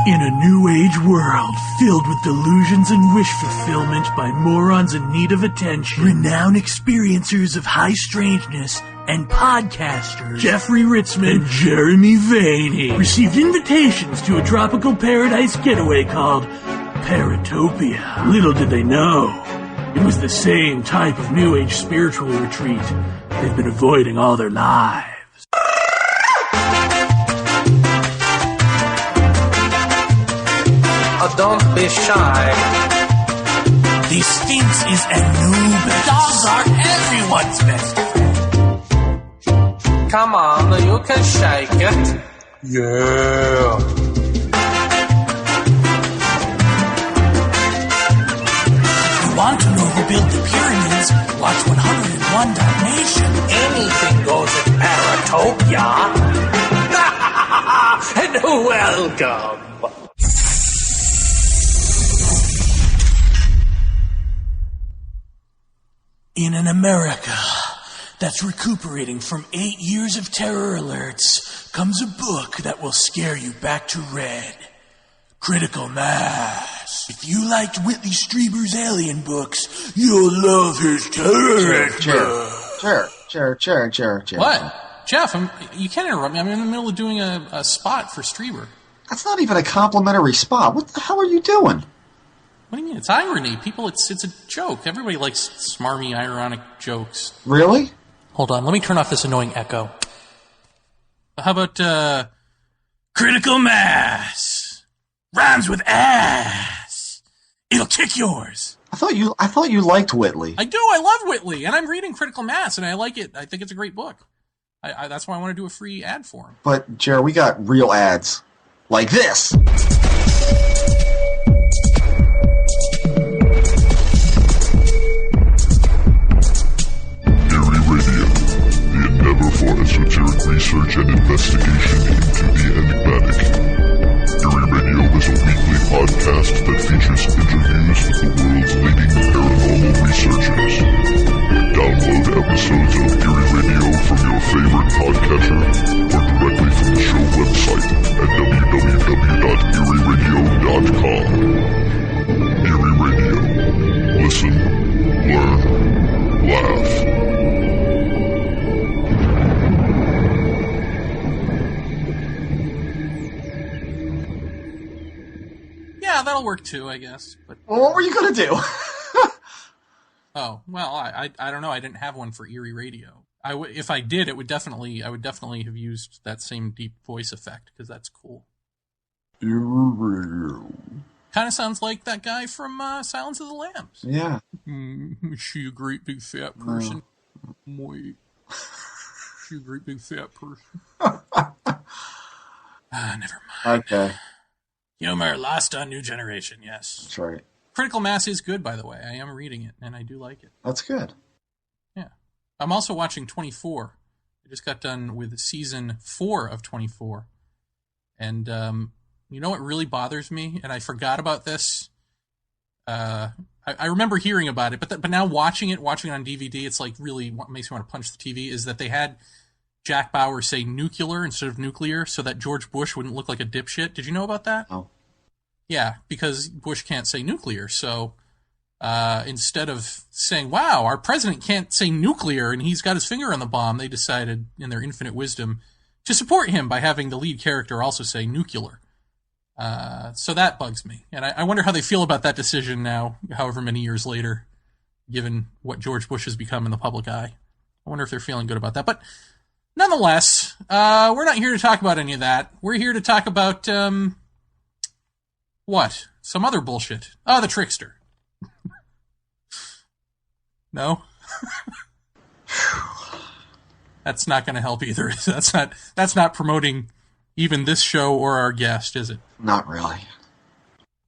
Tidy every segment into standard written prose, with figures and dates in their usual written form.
In a new age world filled with delusions and wish fulfillment by morons in need of attention, renowned experiencers of high strangeness and podcasters Jeffrey Ritzman and Jeremy Vaeni received invitations to a tropical paradise getaway called Paratopia. Little did they know, it was the same type of new age spiritual retreat they've been avoiding all their lives. Don't be shy. The Sphinx is Anubis. Dogs are everyone's best friend. Come on, you can shake it. Yeah. If you want to know who built the pyramids, watch 101 Dalmatians. Anything goes at Paratopia. And welcome. In an America that's recuperating from 8 years of terror alerts comes a book that will scare you back to red. Critical Mass. If you liked Whitley Strieber's Alien books, you'll love his terror book. What? Jeff, you can't interrupt me. I'm in the middle of doing a spot for Strieber. That's not even a complimentary spot. What the hell are you doing? What do you mean? It's irony. People, it's a joke. Everybody likes smarmy, ironic jokes. Really? Hold on. Let me turn off this annoying echo. How about, Critical Mass. Rhymes with ass. It'll kick yours. I thought you liked Whitley. I do. I love Whitley. And I'm reading Critical Mass, and I like it. I think it's a great book. That's why I want to do a free ad for him. But, Jer, we got real ads. Like this. For esoteric research and investigation into the enigmatic. Eerie Radio is a weekly podcast that features interviews with the world's leading paranormal researchers. Download episodes of Eerie Radio from your favorite podcatcher or directly from the show website at www.eerieradio.com. Eerie Radio. Listen, learn, laugh. Yeah, that'll work too, I guess. But well, what were you going to do? Oh, well, I don't know. I didn't have one for Eerie Radio. If I did, I would definitely have used that same deep voice effect, because that's cool. Eerie Radio. Kind of sounds like that guy from Silence of the Lambs. Yeah. Is she a great big fat person? Wait. She a great big fat person? Never mind. Okay. Humor lost on New Generation, yes. That's right. Critical Mass is good, by the way. I am reading it, and I do like it. That's good. Yeah. I'm also watching 24. I just got done with season 4 of 24. And you know what really bothers me? And I forgot about this. I remember hearing about it, but now watching it on DVD, it's like really what makes me want to punch the TV, is that they had Jack Bauer say nuclear instead of nuclear so that George Bush wouldn't look like a dipshit. Did you know about that? Oh. Yeah, because Bush can't say nuclear. So instead of saying, wow, our president can't say nuclear and he's got his finger on the bomb, they decided in their infinite wisdom to support him by having the lead character also say nuclear. So that bugs me. And I wonder how they feel about that decision now, however many years later, given what George Bush has become in the public eye. I wonder if they're feeling good about that. But nonetheless, we're not here to talk about any of that. We're here to talk about, what? Some other bullshit. Oh, the Trickster. No? That's not going to help either. That's not promoting even this show or our guest, is it? Not really.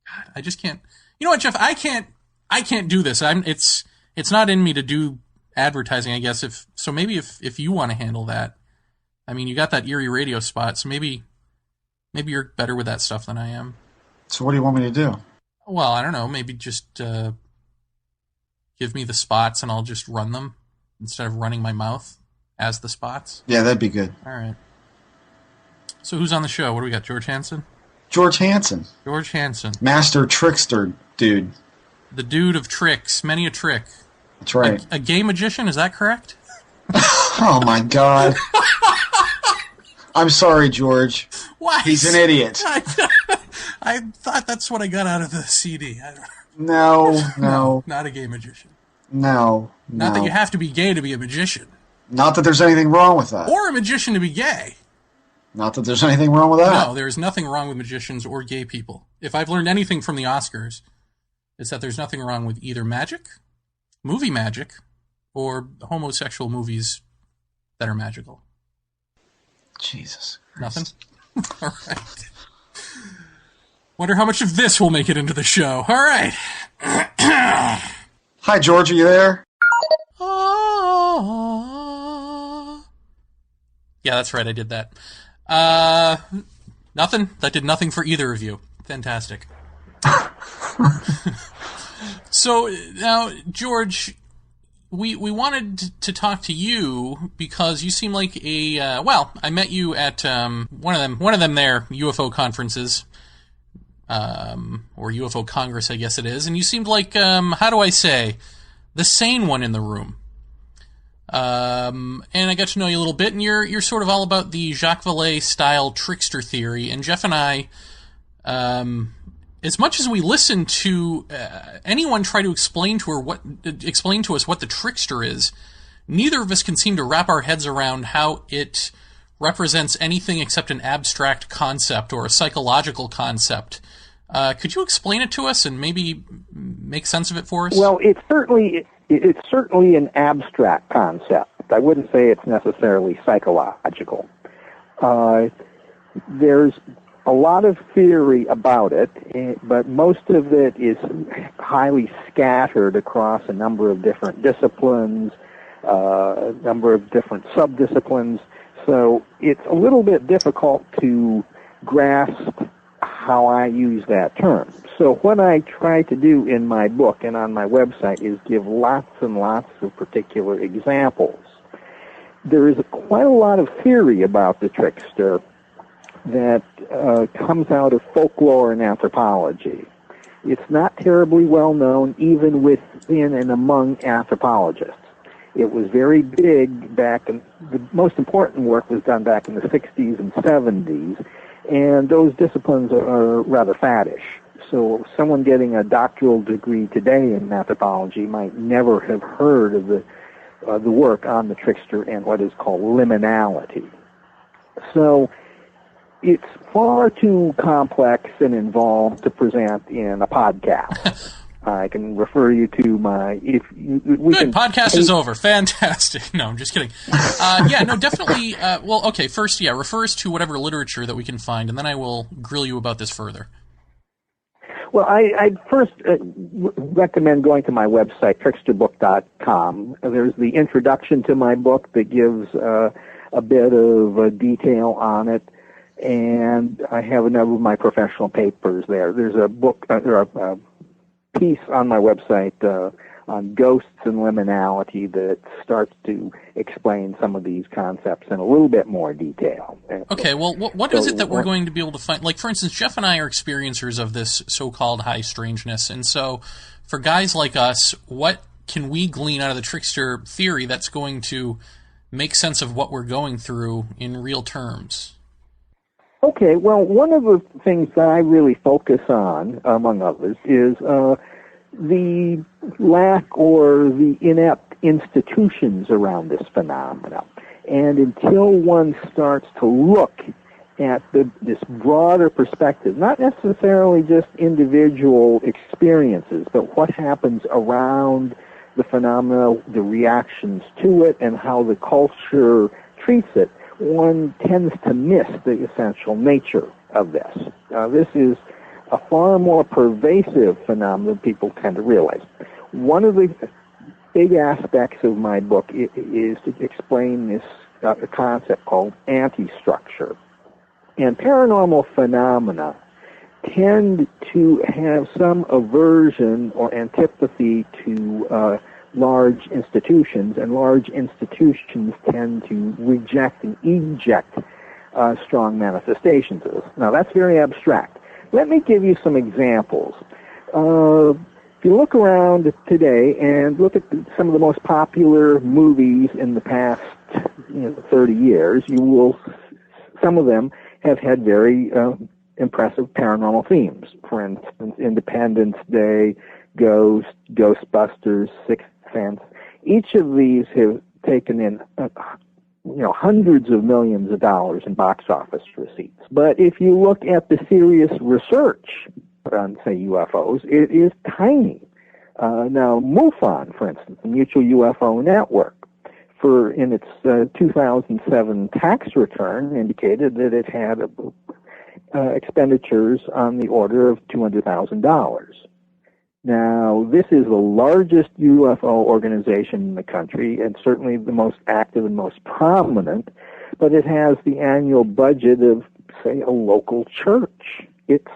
God, I just can't. You know what, Jeff? I can't do this. It's not in me to do advertising, I guess. Maybe if you want to handle that. I mean, you got that Eerie Radio spot, so maybe you're better with that stuff than I am. So what do you want me to do? Well, I don't know. Maybe just give me the spots and I'll just run them instead of running my mouth as the spots. Yeah, that'd be good. All right. So who's on the show? What do we got? George Hansen? George Hansen. George Hansen. Master trickster dude. The dude of tricks. Many a trick. That's right. A gay magician, is that correct? Oh, my God. I'm sorry, George. What? He's an idiot. I thought that's what I got out of the CD. No. Not a gay magician. No. Not that you have to be gay to be a magician. Not that there's anything wrong with that. Or a magician to be gay. Not that there's anything wrong with that. No, there's nothing wrong with magicians or gay people. If I've learned anything from the Oscars, it's that there's nothing wrong with either magic, movie magic, or homosexual movies that are magical. Jesus Christ. Nothing? All right. Wonder how much of this will make it into the show. All right. Hi, George, are you there? Yeah, that's right, I did that. Nothing? That did nothing for either of you. Fantastic. So, now, George, we wanted to talk to you because you seem like a, I met you at one of them there UFO conferences, or UFO Congress, I guess it is, and you seemed like, how do I say, the sane one in the room. And I got to know you a little bit, and you're sort of all about the Jacques Vallée style trickster theory. And Jeff and I, as much as we listen to anyone try to explain to us what the trickster is, neither of us can seem to wrap our heads around how it represents anything except an abstract concept or a psychological concept. Could you explain it to us and maybe make sense of it for us? Well, it's certainly an abstract concept. I wouldn't say it's necessarily psychological. There's a lot of theory about it, but most of it is highly scattered across a number of different disciplines, a number of different subdisciplines. So it's a little bit difficult to grasp how I use that term. So what I try to do in my book and on my website is give lots and lots of particular examples. There is quite a lot of theory about the trickster that comes out of folklore and anthropology. It's not terribly well known even within and among anthropologists. It was very big back in, the most important work was done back in the 60s and 70s, and those disciplines are rather faddish. So someone getting a doctoral degree today in anthropology might never have heard of the work on the trickster and what is called liminality. So it's far too complex and involved to present in a podcast. I can refer you to my... Podcast is over. Fantastic. No, I'm just kidding. Definitely. First, refer us to whatever literature that we can find, and then I will grill you about this further. Well, I'd first recommend going to my website, tricksterbook.com. There's the introduction to my book that gives a bit of detail on it, and I have a number of my professional papers there. There's a book, a piece on my website on ghosts and liminality that starts to explain some of these concepts in a little bit more detail. Okay, well, what is it that we're going to be able to find? Like, for instance, Jeff and I are experiencers of this so-called high strangeness, and so for guys like us, what can we glean out of the trickster theory that's going to make sense of what we're going through in real terms? Okay, well, one of the things that I really focus on, among others, is the lack or the inept institutions around this phenomena. And until one starts to look at this broader perspective, not necessarily just individual experiences, but what happens around the phenomena, the reactions to it, and how the culture treats it, one tends to miss the essential nature of this. This is a far more pervasive phenomenon than people tend to realize. One of the big aspects of my book is to explain this concept called anti-structure. And paranormal phenomena tend to have some aversion or antipathy to large institutions, and large institutions tend to reject and eject strong manifestations of this. Now, that's very abstract. Let me give you some examples. If you look around today and look at some of the most popular movies in the past 30 years, some of them have had very impressive paranormal themes. For instance, Independence Day, Ghost, Ghostbusters, Sixth Sense. Each of these have taken in hundreds of millions of dollars in box office receipts. But if you look at the serious research on, say, UFOs, it is tiny. Now, MUFON, for instance, the Mutual UFO Network, in its 2007 tax return, indicated that it had expenditures on the order of $200,000. Now, this is the largest UFO organization in the country, and certainly the most active and most prominent, but it has the annual budget of, say, a local church. It's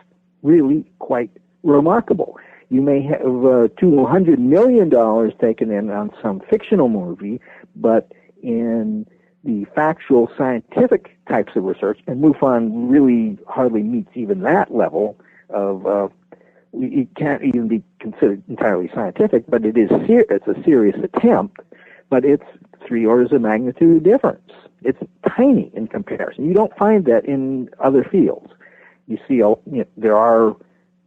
really quite remarkable. You may have $200 million taken in on some fictional movie, but in the factual scientific types of research, and MUFON really hardly meets even that level of, it can't even be considered entirely scientific, but it's a serious attempt, but it's 3 orders of magnitude difference. It's tiny in comparison. You don't find that in other fields. You see, there are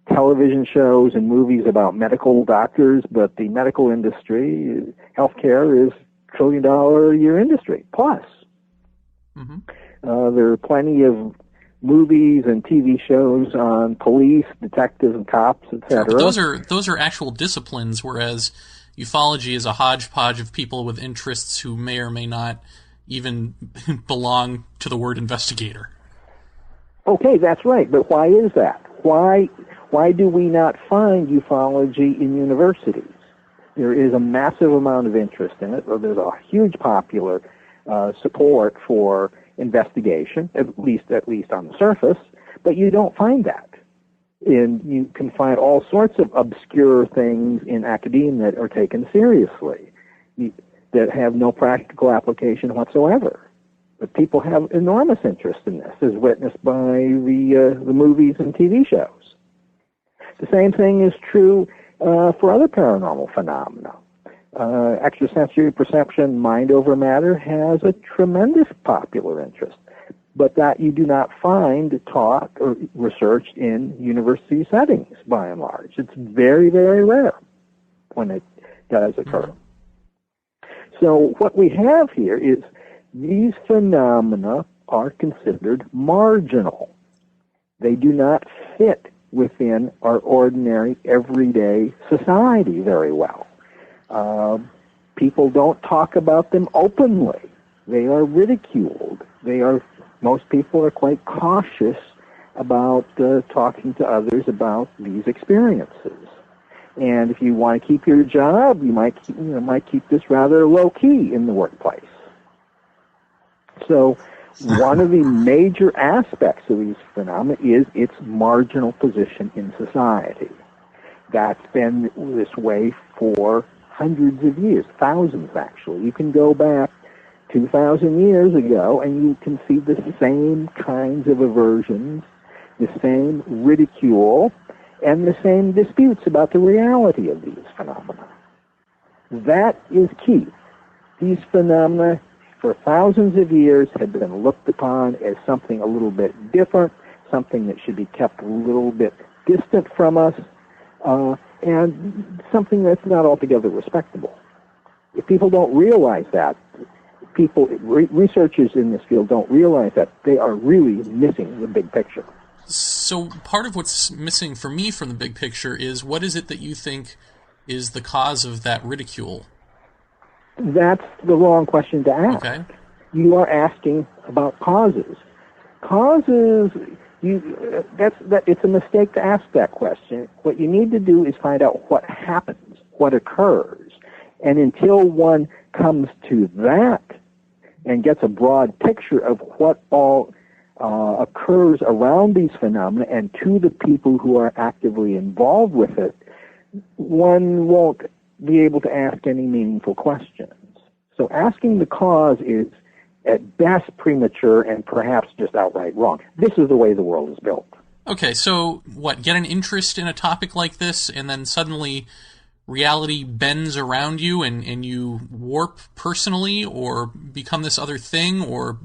television shows and movies about medical doctors, but the medical industry, healthcare, is $1 trillion a year industry plus. Mm-hmm. There are plenty of movies and TV shows on police, detectives, and cops, etc. Those are actual disciplines, whereas ufology is a hodgepodge of people with interests who may or may not even belong to the word investigator. Okay, that's right. But why is that? Why do we not find ufology in universities? There is a massive amount of interest in it, or there's a huge popular support for investigation, at least on the surface, but you don't find that. And you can find all sorts of obscure things in academia that are taken seriously, that have no practical application whatsoever. But people have enormous interest in this, as witnessed by the movies and TV shows. The same thing is true for other paranormal phenomena. Extrasensory perception, mind over matter, has a tremendous popular interest, but that you do not find taught or researched in university settings, by and large. It's very, very rare when it does occur. So what we have here is these phenomena are considered marginal. They do not fit within our ordinary, everyday society very well. People don't talk about them openly. They are ridiculed. Most people are quite cautious about talking to others about these experiences. And if you want to keep your job, you might keep this rather low key in the workplace. So one of the major aspects of these phenomena is its marginal position in society. That's been this way for hundreds of years, thousands actually. You can go back 2,000 years ago and you can see the same kinds of aversions, the same ridicule, and the same disputes about the reality of these phenomena. That is key. These phenomena, for thousands of years, have been looked upon as something a little bit different, something that should be kept a little bit distant from us, and something that's not altogether respectable. If people don't realize that, researchers in this field don't realize that, they are really missing the big picture. So part of what's missing for me from the big picture is, what is it that you think is the cause of that ridicule? That's the wrong question to ask. Okay. You are asking about causes. Causes, it's a mistake to ask that question. What you need to do is find out what happens, what occurs. And until one comes to that and gets a broad picture of what all occurs around these phenomena and to the people who are actively involved with it, one won't be able to ask any meaningful questions. So asking the cause is at best premature and perhaps just outright wrong. This is the way the world is built. Okay, so what, get an interest in a topic like this, and then suddenly reality bends around you and you warp personally or become this other thing, or...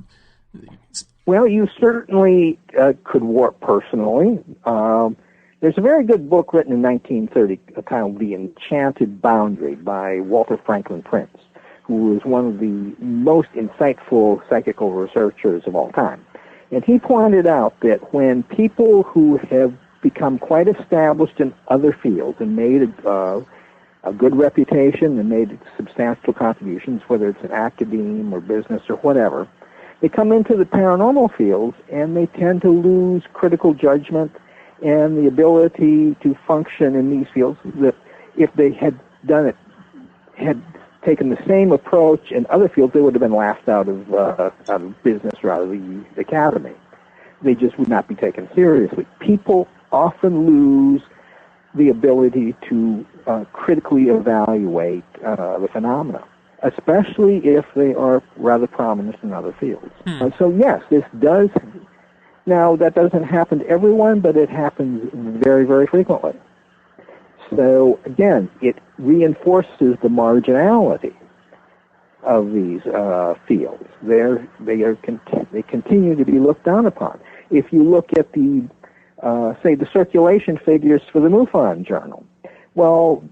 Well, you certainly could warp personally. There's a very good book written in 1930 titled The Enchanted Boundary by Walter Franklin Prince, who was one of the most insightful psychical researchers of all time. And he pointed out that when people who have become quite established in other fields and made a good reputation and made substantial contributions, whether it's in academia or business or whatever, they come into the paranormal fields and they tend to lose critical judgment and the ability to function in these fields that if they had taken the same approach in other fields, they would have been laughed out of business or out of the academy. They just would not be taken seriously. People often lose the ability to critically evaluate the phenomena, especially if they are rather prominent in other fields. So yes, this does. Now, that doesn't happen to everyone, but it happens very, very frequently. So, again, it reinforces the marginality of these fields. They continue to be looked down upon. If you look at the, say, the circulation figures for the MUFON Journal, well,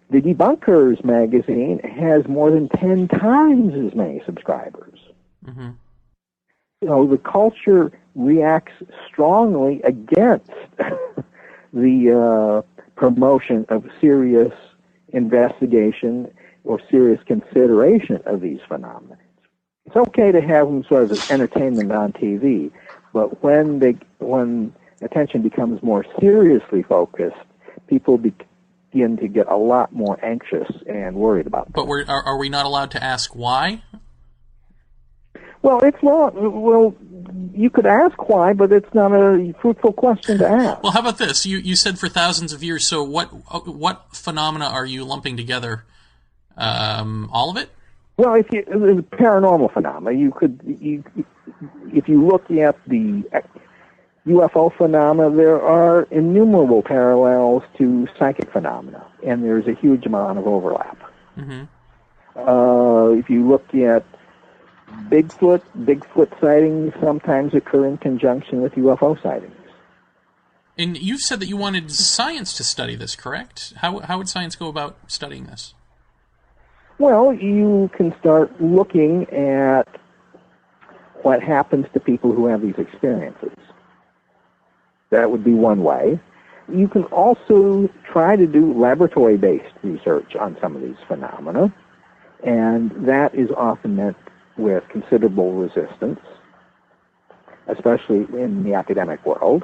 the Debunkers magazine has more than 10 times as many subscribers. Mm-hmm. So the culture reacts strongly against the promotion of serious investigation or serious consideration of these phenomena. It's okay to have them sort of as entertainment on TV, but when attention becomes more seriously focused, people begin to get a lot more anxious and worried about them. But are we not allowed to ask why? Well, it's not. Well, you could ask why, but it's not a fruitful question to ask. Well, how about this? You said for thousands of years. So what phenomena are you lumping together? All of it? Well, if you the paranormal phenomena, if you look at the UFO phenomena, there are innumerable parallels to psychic phenomena, and there's a huge amount of overlap. Mm-hmm. If you look at Bigfoot sightings sometimes occur in conjunction with UFO sightings. And you've said that you wanted science to study this, correct? How would science go about studying this? Well, you can start looking at what happens to people who have these experiences. That would be one way. You can also try to do laboratory-based research on some of these phenomena, and that is often met with considerable resistance, especially in the academic world.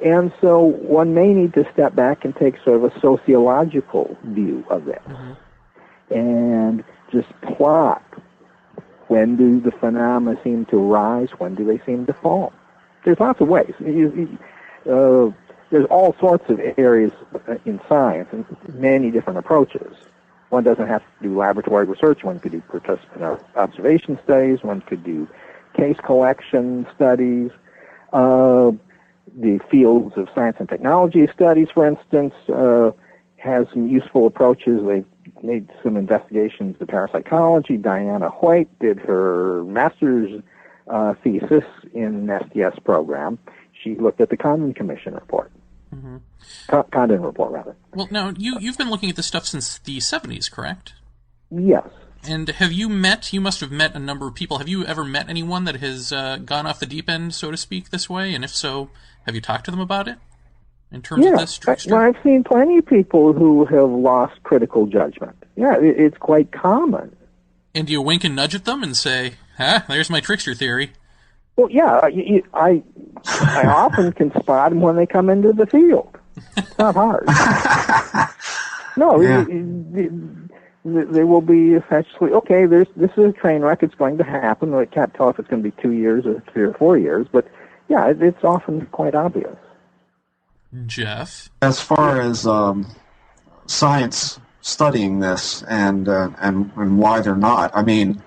And so one may need to step back and take sort of a sociological view of this. Mm-hmm. And just plot, when do the phenomena seem to rise, when do they seem to fall? There's lots of ways. There's all sorts of areas in science and many different approaches. One doesn't have to do laboratory research. One could do participant observation studies. One could do case collection studies. The fields of science and technology studies, for instance, has some useful approaches. They've made some investigations in parapsychology. Diana Hoyt did her master's thesis in an STS program. She looked at the Condon Commission report. Mm-hmm. Condon report, rather. Well, now, you've been looking at this stuff since the 70s, correct? Yes. And you must have met a number of people. Have you ever met anyone that has gone off the deep end, so to speak, this way? And if so, have you talked to them about it? In terms of this trickster? Well, I've seen plenty of people who have lost critical judgment. Yeah, it's quite common. And do you wink and nudge at them and say, there's my trickster theory? Well, yeah, I often can spot them when they come into the field. It's not hard. No, yeah. They will be essentially, okay, this is a train wreck, it's going to happen. I can't tell if it's going to be 2 years or 3 or 4 years, but yeah, it's often quite obvious. Jeff? As far as science studying this and why they're not, I mean,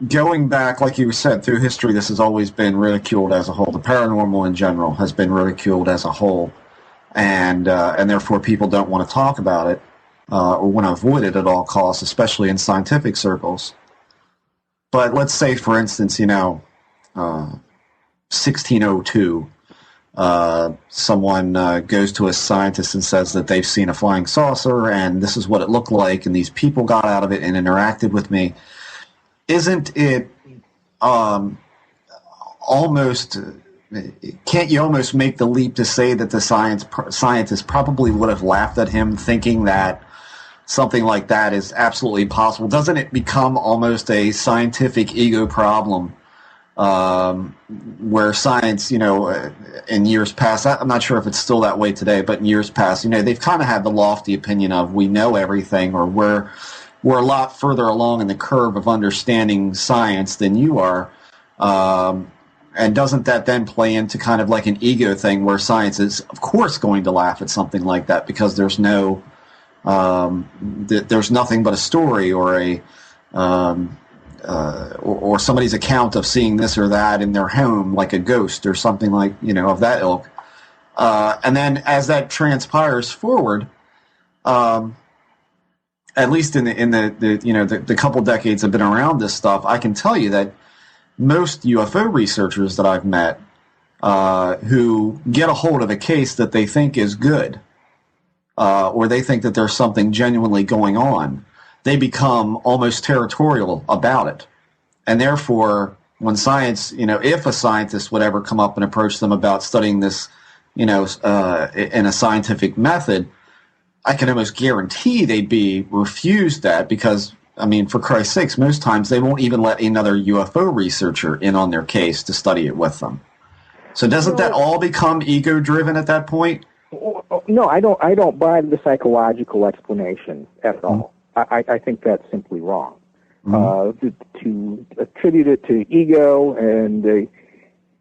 going back, like you said, through history, this has always been ridiculed as a whole. The paranormal in general has been ridiculed as a whole, and therefore people don't want to talk about it or want to avoid it at all costs, especially in scientific circles. But let's say, for instance, 1602, someone goes to a scientist and says that they've seen a flying saucer, and this is what it looked like, and these people got out of it and interacted with me. Isn't it almost? Can't you almost make the leap to say that the scientist probably would have laughed at him, thinking that something like that is absolutely possible? Doesn't it become almost a scientific ego problem, where science, in years past, I'm not sure if it's still that way today, but in years past, they've kind of had the lofty opinion of we know everything, or we're a lot further along in the curve of understanding science than you are. And doesn't that then play into kind of like an ego thing where science is, of course, going to laugh at something like that because there's no, there's nothing but a story or or somebody's account of seeing this or that in their home, like a ghost or something like, of that ilk. And then as that transpires forward, at least in the couple decades I've been around this stuff, I can tell you that most UFO researchers that I've met who get a hold of a case that they think is good, or they think that there's something genuinely going on, they become almost territorial about it. And therefore, when science, if a scientist would ever come up and approach them about studying this, in a scientific method, I can almost guarantee they'd be refused that because, for Christ's sakes, most times they won't even let another UFO researcher in on their case to study it with them. So doesn't that all become ego-driven at that point? No, I don't buy the psychological explanation at all. I think that's simply wrong. To attribute it to ego and the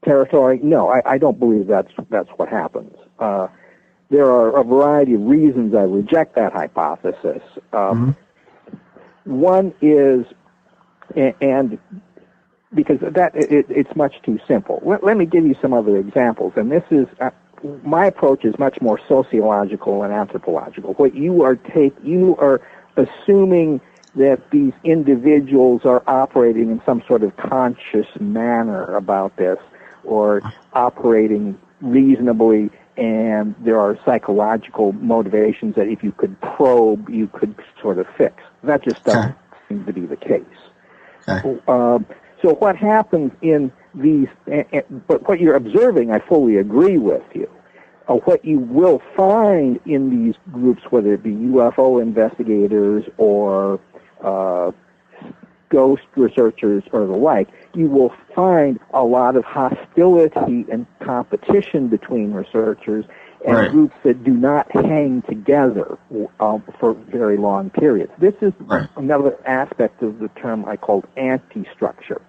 territory, no, I don't believe that's what happens. There are a variety of reasons I reject that hypothesis. One is, and because it's much too simple. Let me give you some other examples. And this is, my approach is much more sociological and anthropological. What you are assuming that these individuals are operating in some sort of conscious manner about this, or operating reasonably, and there are psychological motivations that if you could probe, you could sort of fix. That just doesn't seem to be the case. So what happens in these, but what you're observing, I fully agree with you. What you will find in these groups, whether it be UFO investigators or ghost researchers or the like, you will find a lot of hostility and competition between researchers and groups that do not hang together for very long periods. This is another aspect of the term I called anti-structure.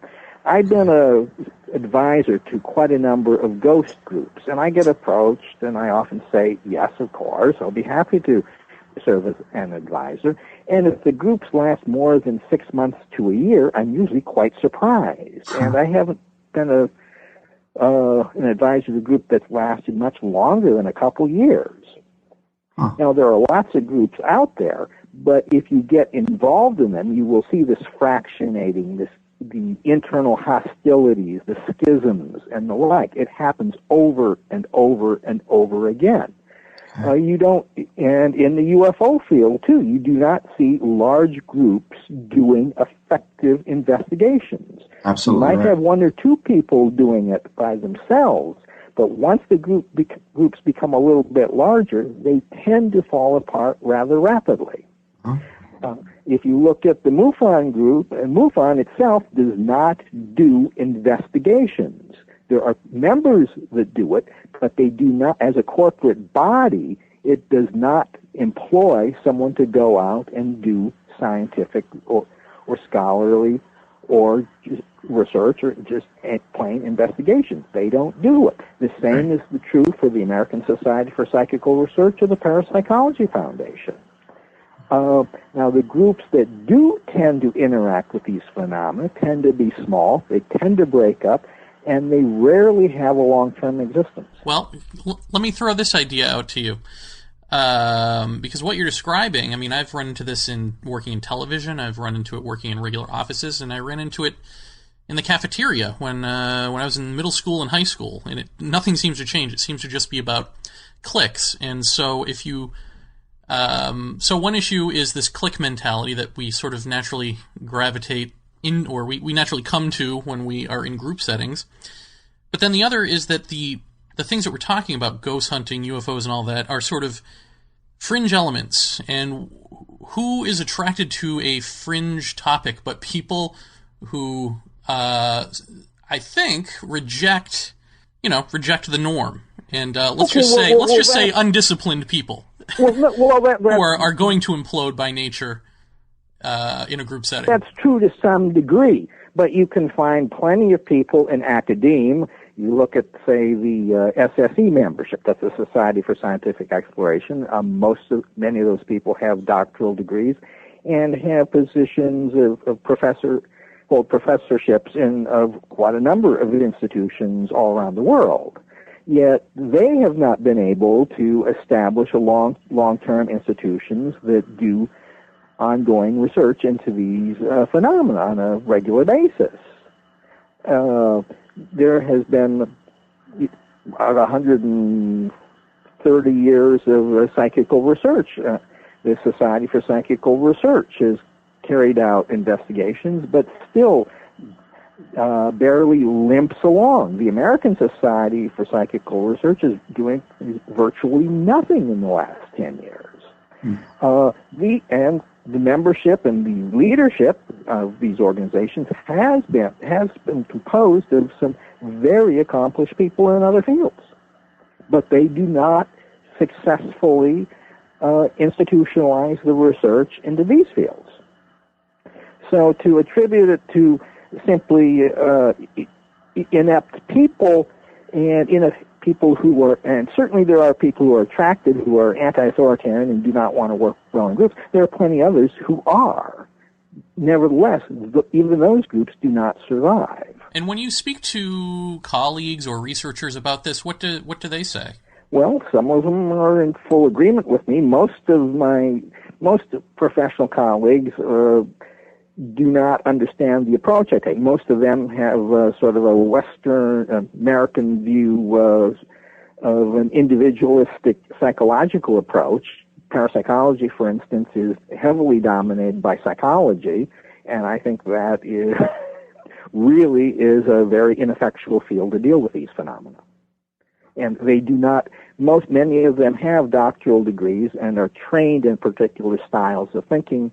I've been an advisor to quite a number of ghost groups, and I get approached, and I often say, yes, of course, I'll be happy to serve as an advisor. And if the groups last more than 6 months to a year, I'm usually quite surprised. And I haven't been an advisor to a group that's lasted much longer than a couple years. Now, there are lots of groups out there, but if you get involved in them, you will see this fractionating, the internal hostilities, the schisms, and the like. It happens over and over and over again. You don't, and in the UFO field too, you do not see large groups doing effective investigations. Absolutely. You might have one or two people doing it by themselves, but once the groups become a little bit larger, they tend to fall apart rather rapidly. If you look at the MUFON group, and MUFON itself does not do investigations. There are members that do it, but they do not, as a corporate body, it does not employ someone to go out and do scientific or scholarly or just research or just plain investigations. They don't do it. The same is true for the American Society for Psychical Research or the Parapsychology Foundation. Now, the groups that do tend to interact with these phenomena tend to be small, they tend to break up, and they rarely have a long-term existence. Well, let me throw this idea out to you. Because what you're describing, I mean, I've run into this in working in television, I've run into it working in regular offices, and I ran into it in the cafeteria when I was in middle school and high school, and nothing seems to change. It seems to just be about cliques. And so if you so one issue is this clique mentality that we sort of naturally gravitate in, or we naturally come to when we are in group settings. But then the other is that the things that we're talking about, ghost hunting, UFOs and all that, are sort of fringe elements. And who is attracted to a fringe topic but people who, I think, reject the norm. And let's just say undisciplined people. Who are going to implode by nature in a group setting. That's true to some degree, but you can find plenty of people in academia. You look at, say, the SSE membership, that's the Society for Scientific Exploration. Many of those people have doctoral degrees and have positions of professorships in quite a number of institutions all around the world. Yet they have not been able to establish long-term institutions that do ongoing research into these phenomena on a regular basis. There has been about 130 years of psychical research. The Society for Psychical Research has carried out investigations, but still barely limps along. The American Society for Psychical Research is doing virtually nothing in the last 10 years. The membership and the leadership of these organizations has been composed of some very accomplished people in other fields, but they do not successfully institutionalize the research into these fields. So to attribute it to simply inept people and people who are, and certainly there are people who are attracted, who are anti-authoritarian and do not want to work well in groups. There are plenty others who are. Nevertheless, even those groups do not survive. And when you speak to colleagues or researchers about this, what do they say? Well, some of them are in full agreement with me. Most professional colleagues do not understand the approach I take. Most of them have sort of a Western American view of an individualistic psychological approach. Parapsychology, for instance, is heavily dominated by psychology, and I think that really is a very ineffectual field to deal with these phenomena. And they do not, many of them have doctoral degrees and are trained in particular styles of thinking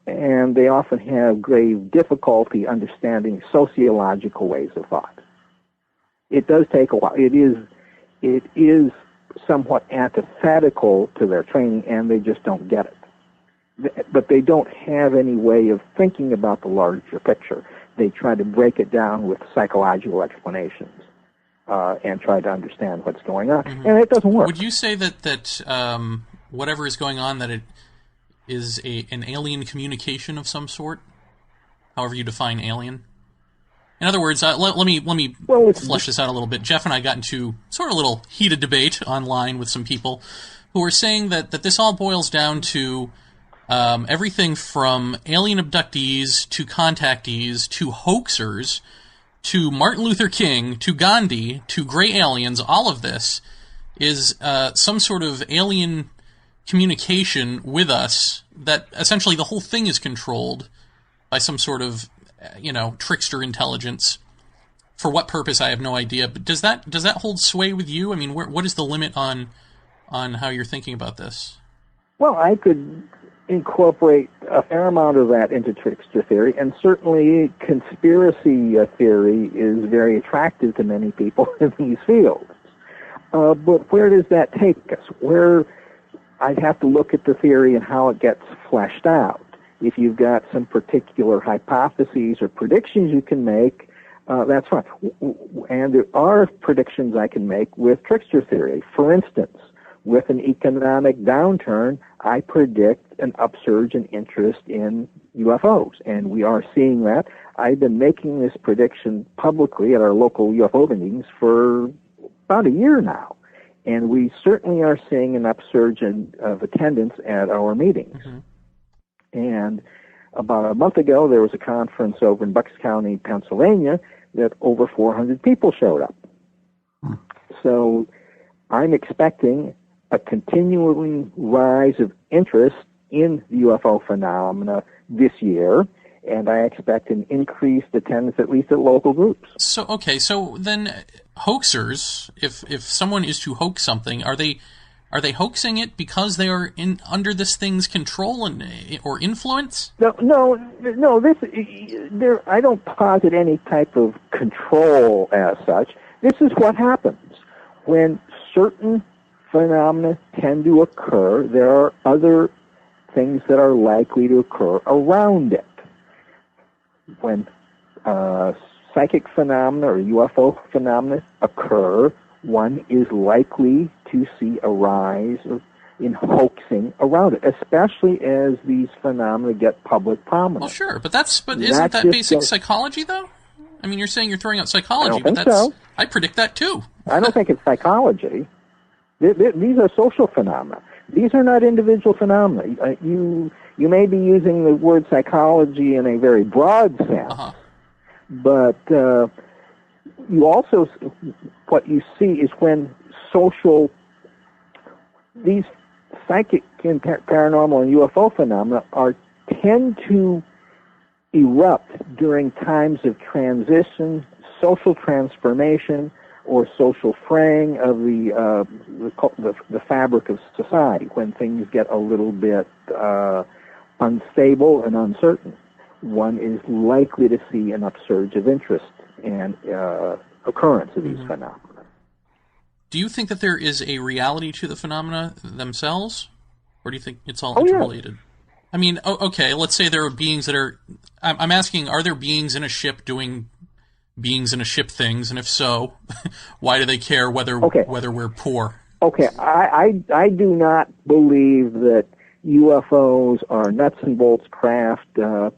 and they often have grave difficulty understanding sociological ways of thought. It does take a while. It is somewhat antithetical to their training, and they just don't get it. But they don't have any way of thinking about the larger picture. They try to break it down with psychological explanations and try to understand what's going on, and it doesn't work. Would you say that whatever is going on, that it is an alien communication of some sort, however you define alien? In other words, let me flesh this out a little bit. Jeff and I got into sort of a little heated debate online with some people who were saying that this all boils down to everything from alien abductees to contactees to hoaxers to Martin Luther King to Gandhi to gray aliens. All of this is some sort of alien communication with us, that essentially the whole thing is controlled by some sort of trickster intelligence. For what purpose, I have no idea. But does that hold sway with you? I mean, what is the limit on how you're thinking about this? Well, I could incorporate a fair amount of that into trickster theory, and certainly conspiracy theory is very attractive to many people in these fields. But where does that take us? I'd have to look at the theory and how it gets fleshed out. If you've got some particular hypotheses or predictions you can make, that's fine. And there are predictions I can make with trickster theory. For instance, with an economic downturn, I predict an upsurge in interest in UFOs, and we are seeing that. I've been making this prediction publicly at our local UFO meetings for about a year now, and we certainly are seeing an upsurge of attendance at our meetings. Mm-hmm. And about a month ago, there was a conference over in Bucks County, Pennsylvania, that over 400 people showed up. Hmm. So I'm expecting a continuing rise of interest in the UFO phenomena this year, and I expect an increased attendance, at least at local groups. So, okay, so then hoaxers, if someone is to hoax something, are they hoaxing it because they are under this thing's control or influence? No. I don't posit any type of control as such. This is what happens when certain phenomena tend to occur. There are other things that are likely to occur around it. When psychic phenomena or UFO phenomena occur, one is likely to see a rise in hoaxing around it, especially as these phenomena get public prominence. Well, sure, but isn't that basic psychology, though? I mean, you're saying you're throwing out psychology, I predict that too. I don't think it's psychology. These are social phenomena. These are not individual phenomena. You may be using the word psychology in a very broad sense, but you also, what you see is when these psychic and paranormal and UFO phenomena tend to erupt during times of transition, social transformation, or social fraying of the fabric of society, when things get a little bit unstable and uncertain. One is likely to see an upsurge of interest and occurrence of these phenomena. Do you think that there is a reality to the phenomena themselves, or do you think it's all interrelated? Yeah. I mean, okay, let's say there are beings that are... I'm asking, are there beings in a ship doing beings in a ship things, and if so, why do they care whether we're poor? Okay, I do not believe that UFOs are nuts and bolts craft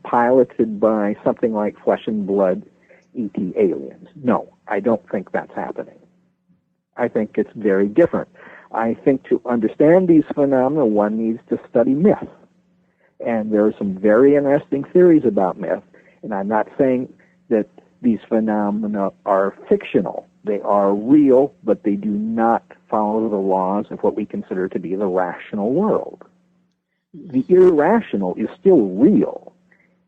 piloted by something like flesh and blood ET aliens. No, I don't think that's happening. I think it's very different. I think to understand these phenomena, one needs to study myth. And there are some very interesting theories about myth, and I'm not saying that these phenomena are fictional. They are real, but they do not follow the laws of what we consider to be the rational world. The irrational is still real.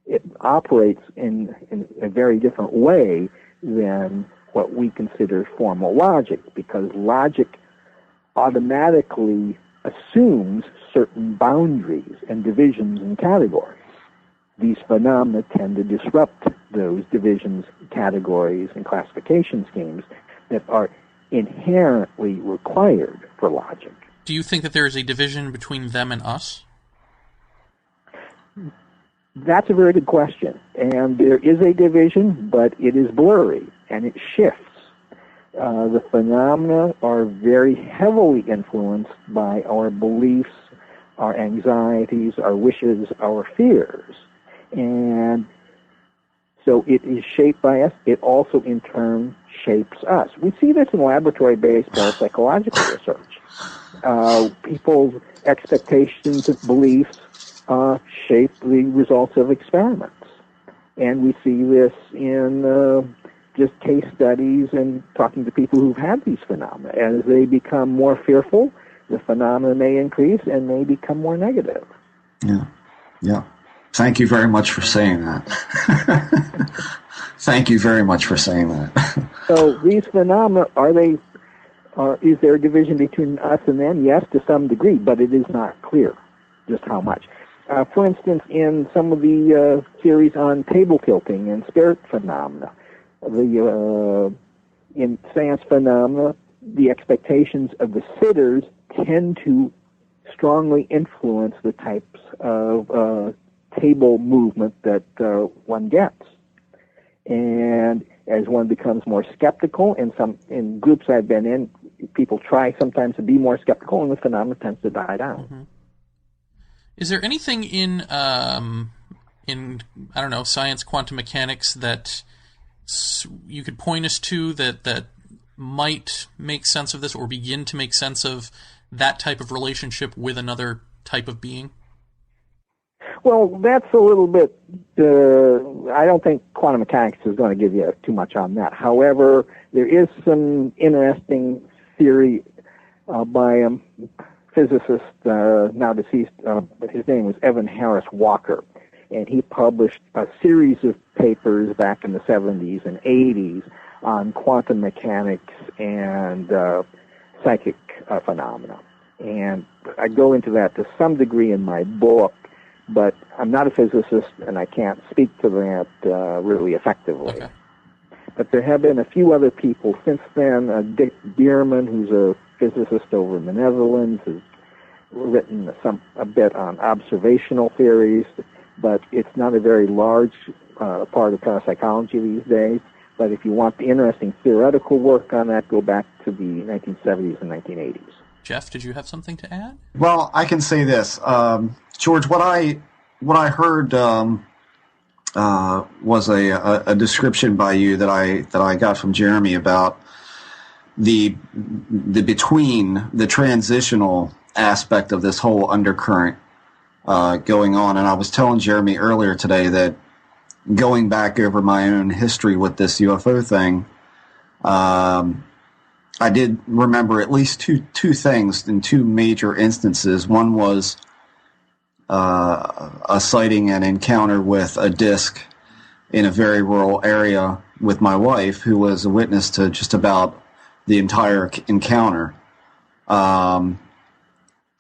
It operates in a very different way than what we consider formal logic, because logic automatically assumes certain boundaries and divisions and categories. These phenomena tend to disrupt those divisions, categories, and classification schemes that are inherently required for logic. Do you think that there is a division between them and us? That's a very good question. And there is a division, but it is blurry, and it shifts. The phenomena are very heavily influenced by our beliefs, our anxieties, our wishes, our fears. And so it is shaped by us. It also, in turn, shapes us. We see this in laboratory-based parapsychological research. People's expectations and beliefs shape the results of experiments. And we see this in just case studies and talking to people who've had these phenomena. As they become more fearful, the phenomena may increase and may become more negative. Yeah. Thank you very much for saying that. Thank you very much for saying that. So these phenomena, is there a division between us and them? Yes, to some degree, but it is not clear just how much. For instance, in some of the theories on table tilting and spirit phenomena, in seance phenomena, the expectations of the sitters tend to strongly influence the types of table movement that one gets. And as one becomes more skeptical, in groups I've been in, people try sometimes to be more skeptical, and the phenomenon tends to die down. Mm-hmm. Is there anything in I don't know, science, quantum mechanics that you could point us to that might make sense of this, or begin to make sense of that type of relationship with another type of being? Well, that's a little bit, I don't think quantum mechanics is going to give you too much on that. However, there is some interesting theory by a physicist, now deceased, but his name was Evan Harris Walker, and he published a series of papers back in the 70s and 80s on quantum mechanics and psychic phenomena. And I go into that to some degree in my book, but I'm not a physicist, and I can't speak to that really effectively. Okay. But there have been a few other people since then. Dick Bierman, who's a physicist over in the Netherlands, has written a bit on observational theories, but it's not a very large part of parapsychology these days. But if you want the interesting theoretical work on that, go back to the 1970s and 1980s. Jeff, did you have something to add? Well, I can say this, George. What I heard was a description by you that I got from Jeremy about the transitional aspect of this whole undercurrent going on, and I was telling Jeremy earlier today that going back over my own history with this UFO thing, I did remember at least two things in two major instances. One was a sighting and encounter with a disc in a very rural area with my wife, who was a witness to just about the entire encounter. And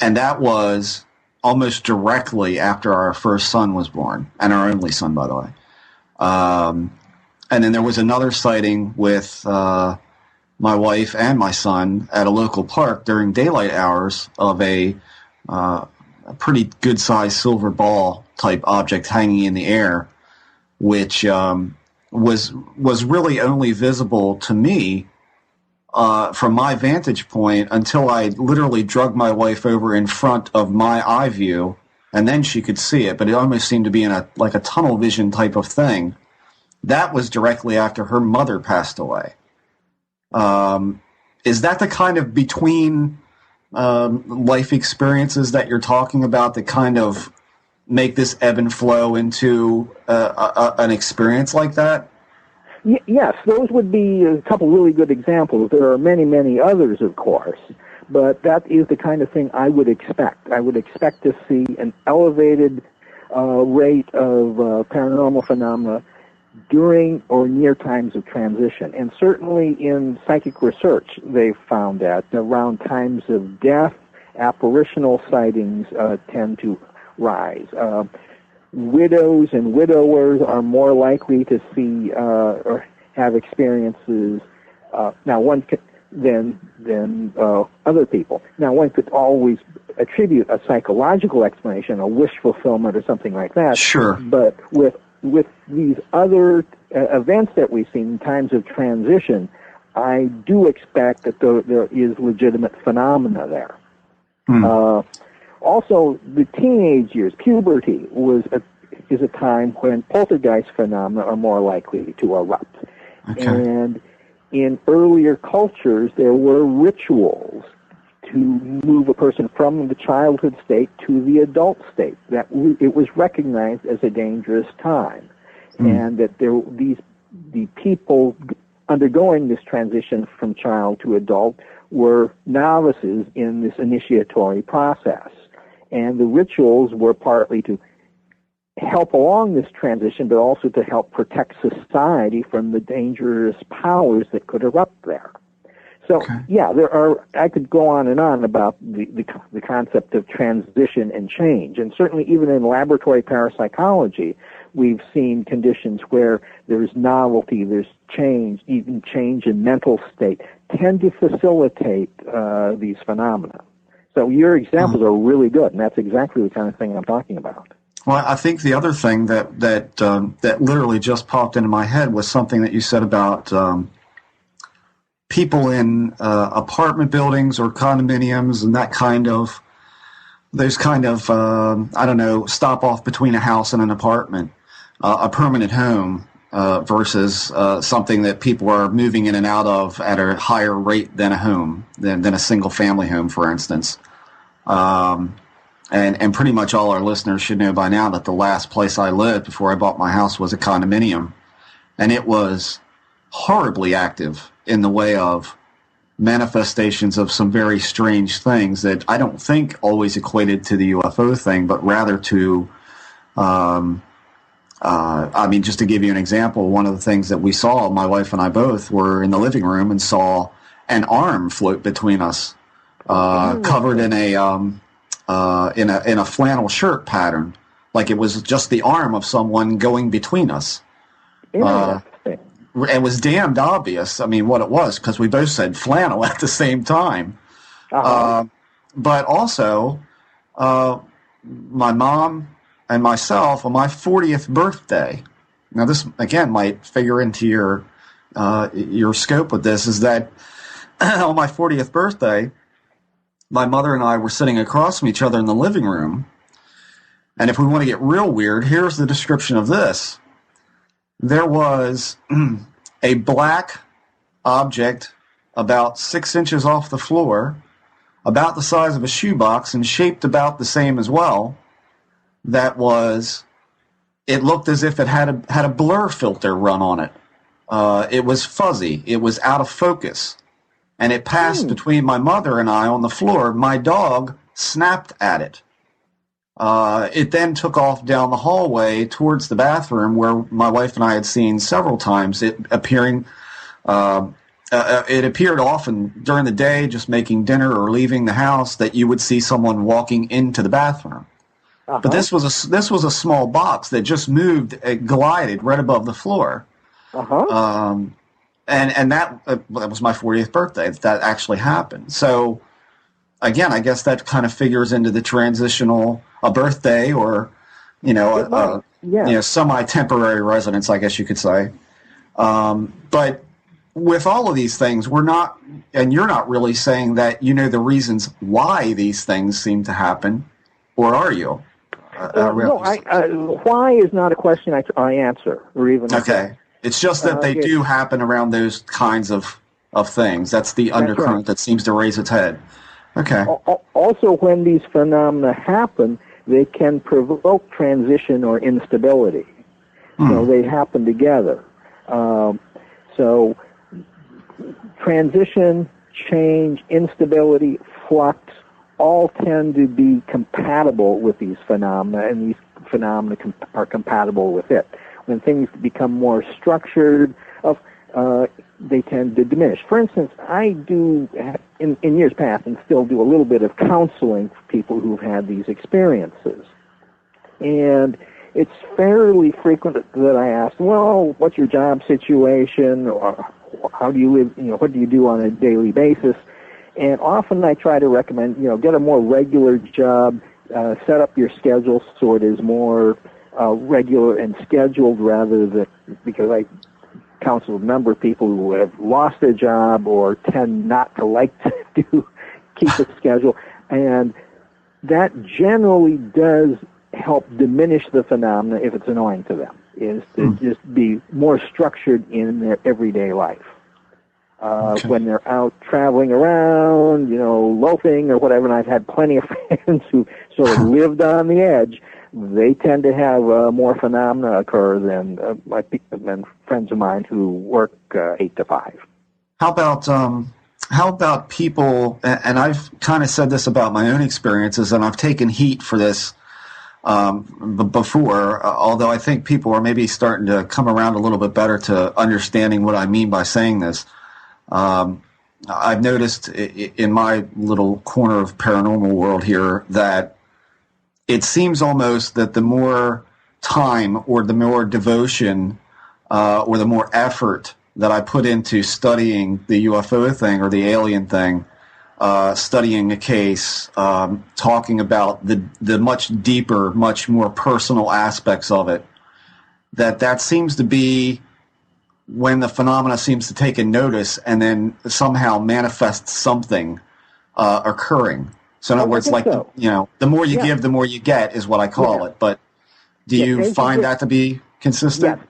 that was almost directly after our first son was born, and our only son, by the way. And then there was another sighting with my wife and my son at a local park during daylight hours of a pretty good-sized silver ball type object hanging in the air, which was really only visible to me from my vantage point until I literally drug my wife over in front of my eye view, and then she could see it. But it almost seemed to be in a tunnel vision type of thing. That was directly after her mother passed away. Is that the kind of between life experiences that you're talking about that kind of make this ebb and flow into an experience like that? Yes, those would be a couple really good examples. There are many, many others, of course, but that is the kind of thing I would expect. I would expect to see an elevated rate of paranormal phenomena during or near times of transition. And certainly in psychic research, they've found that around times of death, apparitional sightings tend to rise. Widows and widowers are more likely to see or have experiences than other people. Now, one could always attribute a psychological explanation, a wish fulfillment or something like that. Sure. But with these other events that we've seen in times of transition, I do expect that there is legitimate phenomena there. Also, the teenage years, puberty, is a time when poltergeist phenomena are more likely to erupt. Okay. And in earlier cultures, there were rituals to move a person from the childhood state to the adult state. That it was recognized as a dangerous time, and that the people undergoing this transition from child to adult were novices in this initiatory process. And the rituals were partly to help along this transition, but also to help protect society from the dangerous powers that could erupt there. So, yeah, I could go on and on about the concept of transition and change. And certainly even in laboratory parapsychology, we've seen conditions where there's novelty, there's change, even change in mental state, tend to facilitate these phenomena. So your examples are really good, and that's exactly the kind of thing I'm talking about. Well, I think the other thing that literally just popped into my head was something that you said about people in apartment buildings or condominiums and that kind of, those kind of, I don't know, stop off between a house and an apartment, a permanent home, versus something that people are moving in and out of at a higher rate than a home, than a single family home, for instance. And pretty much all our listeners should know by now that the last place I lived before I bought my house was a condominium. And it was horribly active in the way of manifestations of some very strange things that I don't think always equated to the UFO thing, but rather to, I mean, just to give you an example, one of the things that we saw, my wife and I both were in the living room and saw an arm float between us, covered in a flannel shirt pattern, like it was just the arm of someone going between us. It was damned obvious, I mean, what it was, because we both said flannel at the same time. But also, my mom and myself, on my 40th birthday, now this, again, might figure into your scope with this, is that on my 40th birthday, my mother and I were sitting across from each other in the living room, and if we want to get real weird, here's the description of this. There was a black object about 6 inches off the floor, about the size of a shoebox and shaped about the same as well. That was, it looked as if it had a blur filter run on it. It was fuzzy. It was out of focus. And it passed between my mother and I on the floor. My dog snapped at it. It then took off down the hallway towards the bathroom where my wife and I had seen several times it appearing. It appeared often during the day, just making dinner or leaving the house, that you would see someone walking into the bathroom. But this was a small box that just moved, it glided right above the floor. And that was my 40th birthday. That actually happened. So again, I guess that kind of figures into the transitional, a birthday, or semi-temporary residence, I guess you could say. But with all of these things, we're not, and you're not really saying that you know the reasons why these things seem to happen, or are you? No, why is not a question I answer, or even okay. It's just that they do happen around those kinds of things. That's the undercurrent that seems to raise its head. Okay. Also, when these phenomena happen, they can provoke transition or instability. So they happen together. So transition, change, instability, flux, all tend to be compatible with these phenomena, and these phenomena are compatible with it. When things become more structured, they tend to diminish. For instance, I do, in years past, and still do a little bit of counseling for people who've had these experiences. And it's fairly frequent that I ask, well, what's your job situation, or how do you live, what do you do on a daily basis? And often I try to recommend, get a more regular job, set up your schedule so it is more regular and scheduled, rather than, because I counsel a number of people who have lost their job or tend not to like to keep a schedule, and that generally does help diminish the phenomena if it's annoying to them, is to just be more structured in their everyday life. When they're out traveling around, loafing or whatever, and I've had plenty of friends who sort of lived on the edge, they tend to have more phenomena occur than friends of mine who work 8 to 5. How about people? And I've kind of said this about my own experiences, and I've taken heat for this before. Although I think people are maybe starting to come around a little bit better to understanding what I mean by saying this. I've noticed in my little corner of paranormal world here that it seems almost that the more time or the more devotion or the more effort that I put into studying the UFO thing or the alien thing, studying a case, talking about the much deeper, much more personal aspects of it, that seems to be when the phenomena seems to take a notice and then somehow manifests something occurring. So in other words, like, so. The more you give, the more you get is what I call it. But do you find that to be consistent?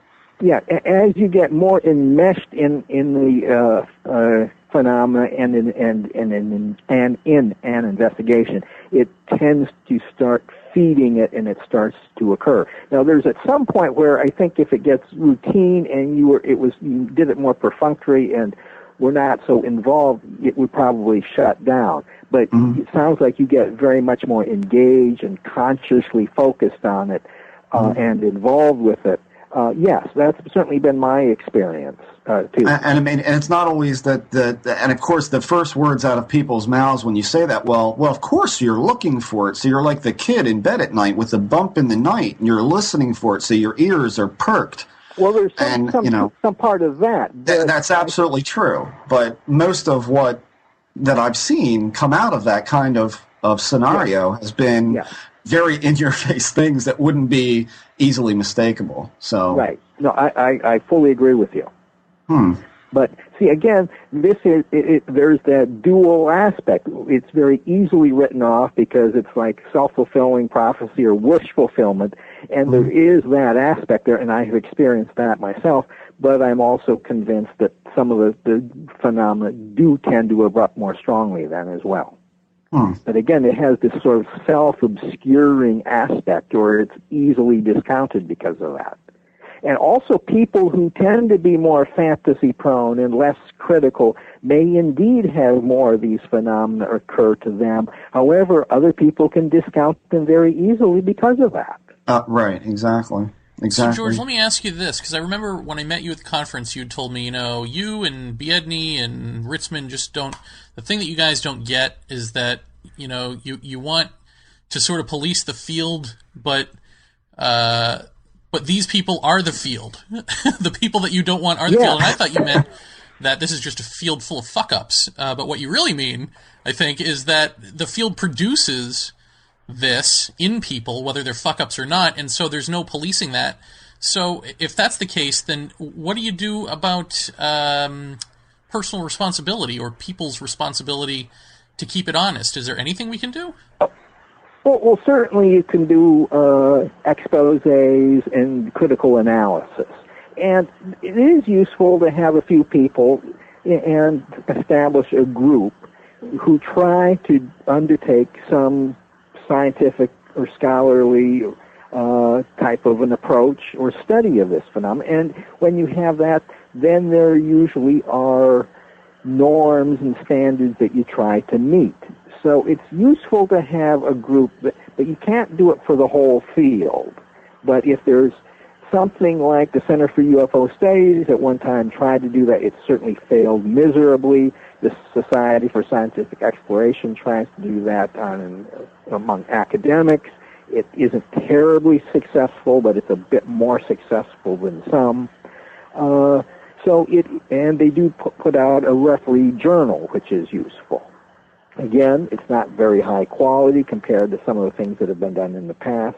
Yeah. As you get more enmeshed in the phenomena and in an investigation, it tends to start feeding it, and it starts to occur. Now, there's at some point where I think if it gets routine and you did it more perfunctory and were not so involved, it would probably shut down. But it sounds like you get very much more engaged and consciously focused on it and involved with it. Yes, that's certainly been my experience too. And I mean, and it's not always that. And of course, the first words out of people's mouths when you say that, well, of course you're looking for it. So you're like the kid in bed at night with the bump in the night, and you're listening for it. So your ears are perked. Well, there's some part of that. That's absolutely true. But most of what that I've seen come out of that kind of scenario has been very in-your-face things that wouldn't be easily mistakable. So right. No, I fully agree with you. But see, again, there's that dual aspect. It's very easily written off because it's like self-fulfilling prophecy or wish fulfillment, and there is that aspect there, and I have experienced that myself. But I'm also convinced that some of the phenomena do tend to erupt more strongly then as well. But again, it has this sort of self-obscuring aspect, or it's easily discounted because of that. And also people who tend to be more fantasy-prone and less critical may indeed have more of these phenomena occur to them. However, other people can discount them very easily because of that. Right, exactly. So, George, let me ask you this, because I remember when I met you at the conference, you told me, you and Vaeni and Ritzman just don't... The thing that you guys don't get is that, you want to sort of police the field, but these people are the field. The people that you don't want are the field. And I thought you meant that this is just a field full of fuck-ups. But what you really mean, I think, is that the field produces this in people, whether they're fuck-ups or not, and so there's no policing that. So if that's the case, then what do you do about personal responsibility or people's responsibility to keep it honest? Is there anything we can do? Well, certainly you can do exposés and critical analysis. And it is useful to have a few people and establish a group who try to undertake some scientific or scholarly type of an approach or study of this phenomenon. And when you have that, then there usually are norms and standards that you try to meet. So it's useful to have a group, but you can't do it for the whole field. But if there's something like the Center for UFO Studies at one time tried to do that, it certainly failed miserably. The Society for Scientific Exploration tries to do that among academics. It isn't terribly successful, but it's a bit more successful than some. And they do put out a referee journal, which is useful. Again, it's not very high quality compared to some of the things that have been done in the past.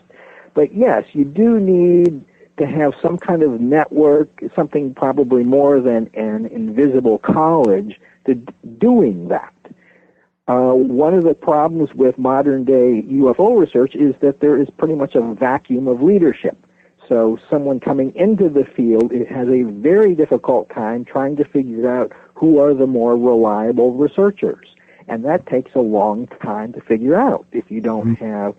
But yes, you do need to have some kind of network, something probably more than an invisible college, to doing that. One of the problems with modern-day UFO research is that there is pretty much a vacuum of leadership. So someone coming into the field, it has a very difficult time trying to figure out who are the more reliable researchers. And that takes a long time to figure out if you don't have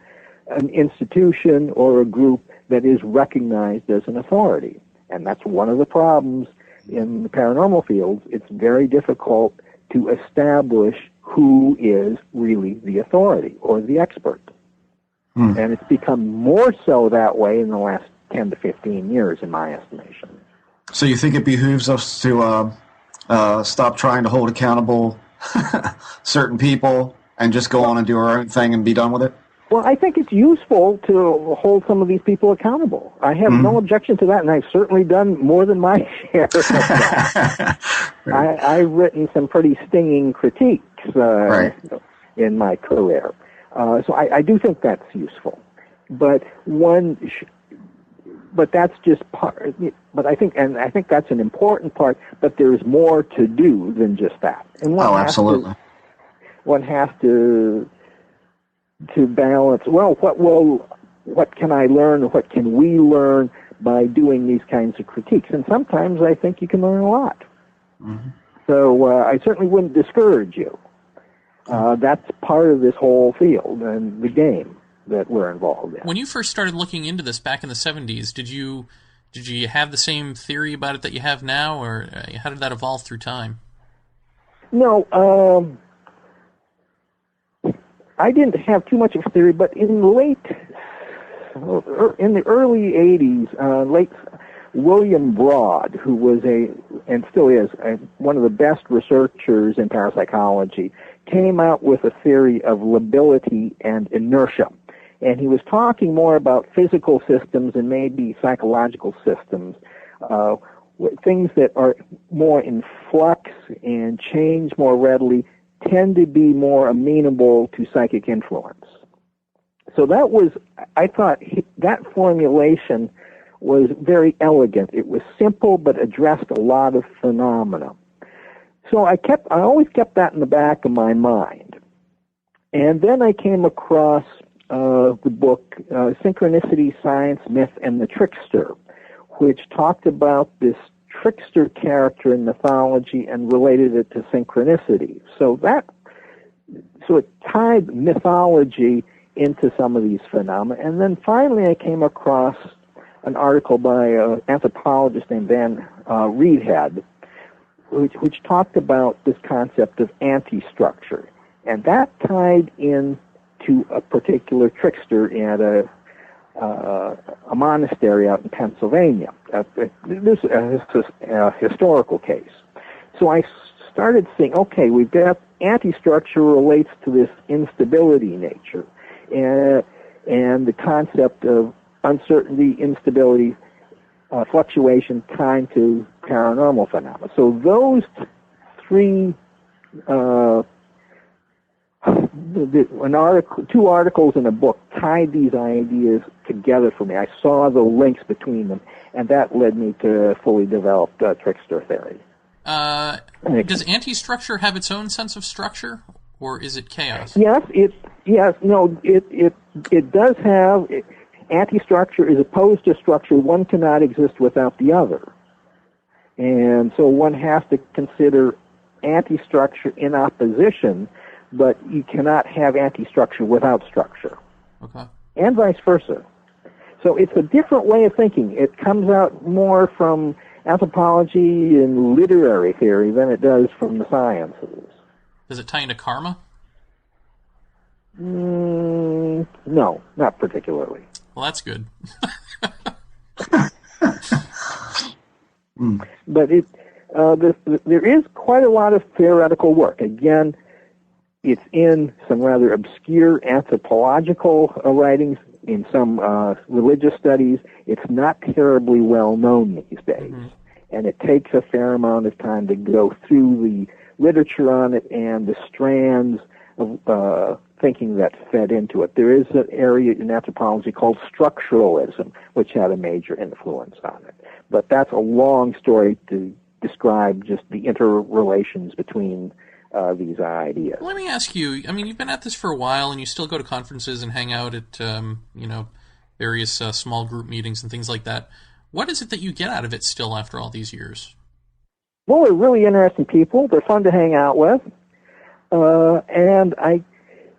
an institution or a group that is recognized as an authority. And that's one of the problems in the paranormal fields. It's very difficult to establish who is really the authority or the expert. And it's become more so that way in the last 10 to 15 years, in my estimation. So you think it behooves us to stop trying to hold accountable certain people and just go on and do our own thing and be done with it? Well, I think it's useful to hold some of these people accountable. I have no objection to that, and I've certainly done more than my share of that. I've written some pretty stinging critiques in my career. So I do think that's useful. But but that's just part. But I think that's an important part. But there's more to do than just that. And absolutely. One has to balance. Well, what can I learn? What can we learn by doing these kinds of critiques? And sometimes I think you can learn a lot. Mm-hmm. So I certainly wouldn't discourage you. That's part of this whole field and the game that we're involved in. When you first started looking into this back in the 70s, did you have the same theory about it that you have now, or how did that evolve through time? No, I didn't have too much of a theory, but in the early 80s, William Broad, who was and still is, one of the best researchers in parapsychology, came out with a theory of lability and inertia. And he was talking more about physical systems and maybe psychological systems, things that are more in flux and change more readily tend to be more amenable to psychic influence. So I thought that formulation was very elegant. It was simple but addressed a lot of phenomena. So I always kept that in the back of my mind. And then I came across the book Synchronicity, Science, Myth, and the Trickster, which talked about this trickster character in mythology and related it to synchronicity. So it tied mythology into some of these phenomena. And then finally I came across an article by an anthropologist named Van Reedhead, which talked about this concept of anti-structure. And that tied into a particular trickster at a monastery out in Pennsylvania. This is a historical case. So I started saying, okay, we've got anti-structure relates to this instability nature, and the concept of uncertainty, instability, fluctuation, time to paranormal phenomena. So those three, two articles in a book tied these ideas together for me. I saw the links between them, and that led me to fully develop trickster theory. Does anti-structure have its own sense of structure, or is it chaos? Yes, it does have. Anti-structure is opposed to structure. One cannot exist without the other. And so one has to consider anti-structure in opposition, but you cannot have anti-structure without structure. Okay. And vice versa. So it's a different way of thinking. It comes out more from anthropology and literary theory than it does from the sciences. Does it tie into karma? No, not particularly. Well, that's good. But there is quite a lot of theoretical work. Again, it's in some rather obscure anthropological writings, in some religious studies. It's not terribly well known these days. Mm-hmm. And it takes a fair amount of time to go through the literature on it and the strands of thinking that fed into it. There is an area in anthropology called structuralism, which had a major influence on it. But that's a long story to describe just the interrelations between these ideas. Let me ask you, I mean, you've been at this for a while, and you still go to conferences and hang out at, various small group meetings and things like that. What is it that you get out of it still after all these years? Well, they're really interesting people. They're fun to hang out with. And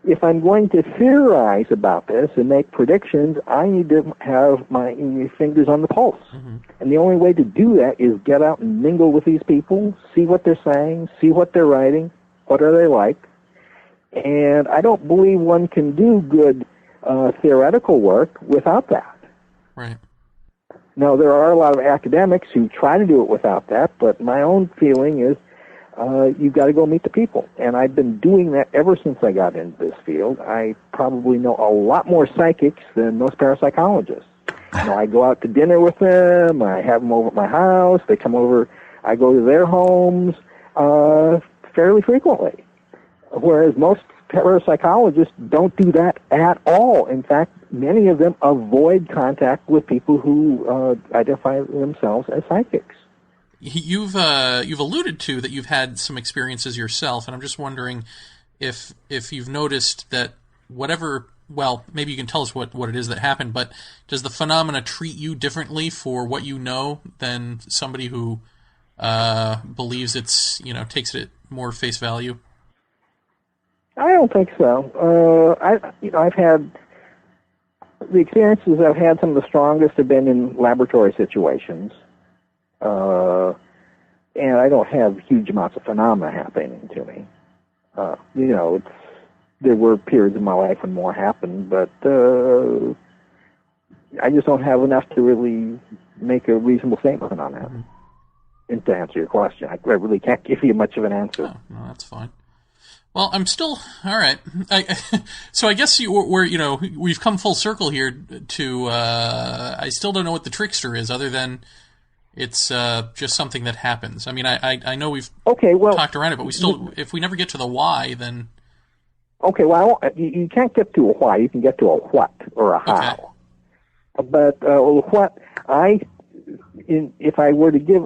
if I'm going to theorize about this and make predictions, I need to have my fingers on the pulse. Mm-hmm. And the only way to do that is get out and mingle with these people, see what they're saying, see what they're writing, what are they like. And I don't believe one can do good theoretical work without that. Right. Now, there are a lot of academics who try to do it without that, but my own feeling is you've got to go meet the people. And I've been doing that ever since I got into this field. I probably know a lot more psychics than most parapsychologists. I go out to dinner with them. I have them over at my house. They come over. I go to their homes fairly frequently. Whereas most parapsychologists don't do that at all. In fact, many of them avoid contact with people who identify themselves as psychics. You've alluded to that you've had some experiences yourself, and I'm just wondering if you've noticed that whatever, well, maybe you can tell us what it is that happened, but does the phenomena treat you differently for what you know than somebody who believes it's, takes it more face value? I don't think so. I've had the experiences I've had. Some of the strongest have been in laboratory situations, and I don't have huge amounts of phenomena happening to me. There were periods in my life when more happened, but I just don't have enough to really make a reasonable statement on that. And to answer your question, I really can't give you much of an answer. Oh, no, that's fine. Well, I'm still all right. So I guess we've come full circle here to. I still don't know what the trickster is, other than it's just something that happens. I mean, I know we've talked around it, but we still, if we never get to the why, then. Okay, well, you can't get to a why. You can get to a what or a how. Okay. But what if I were to give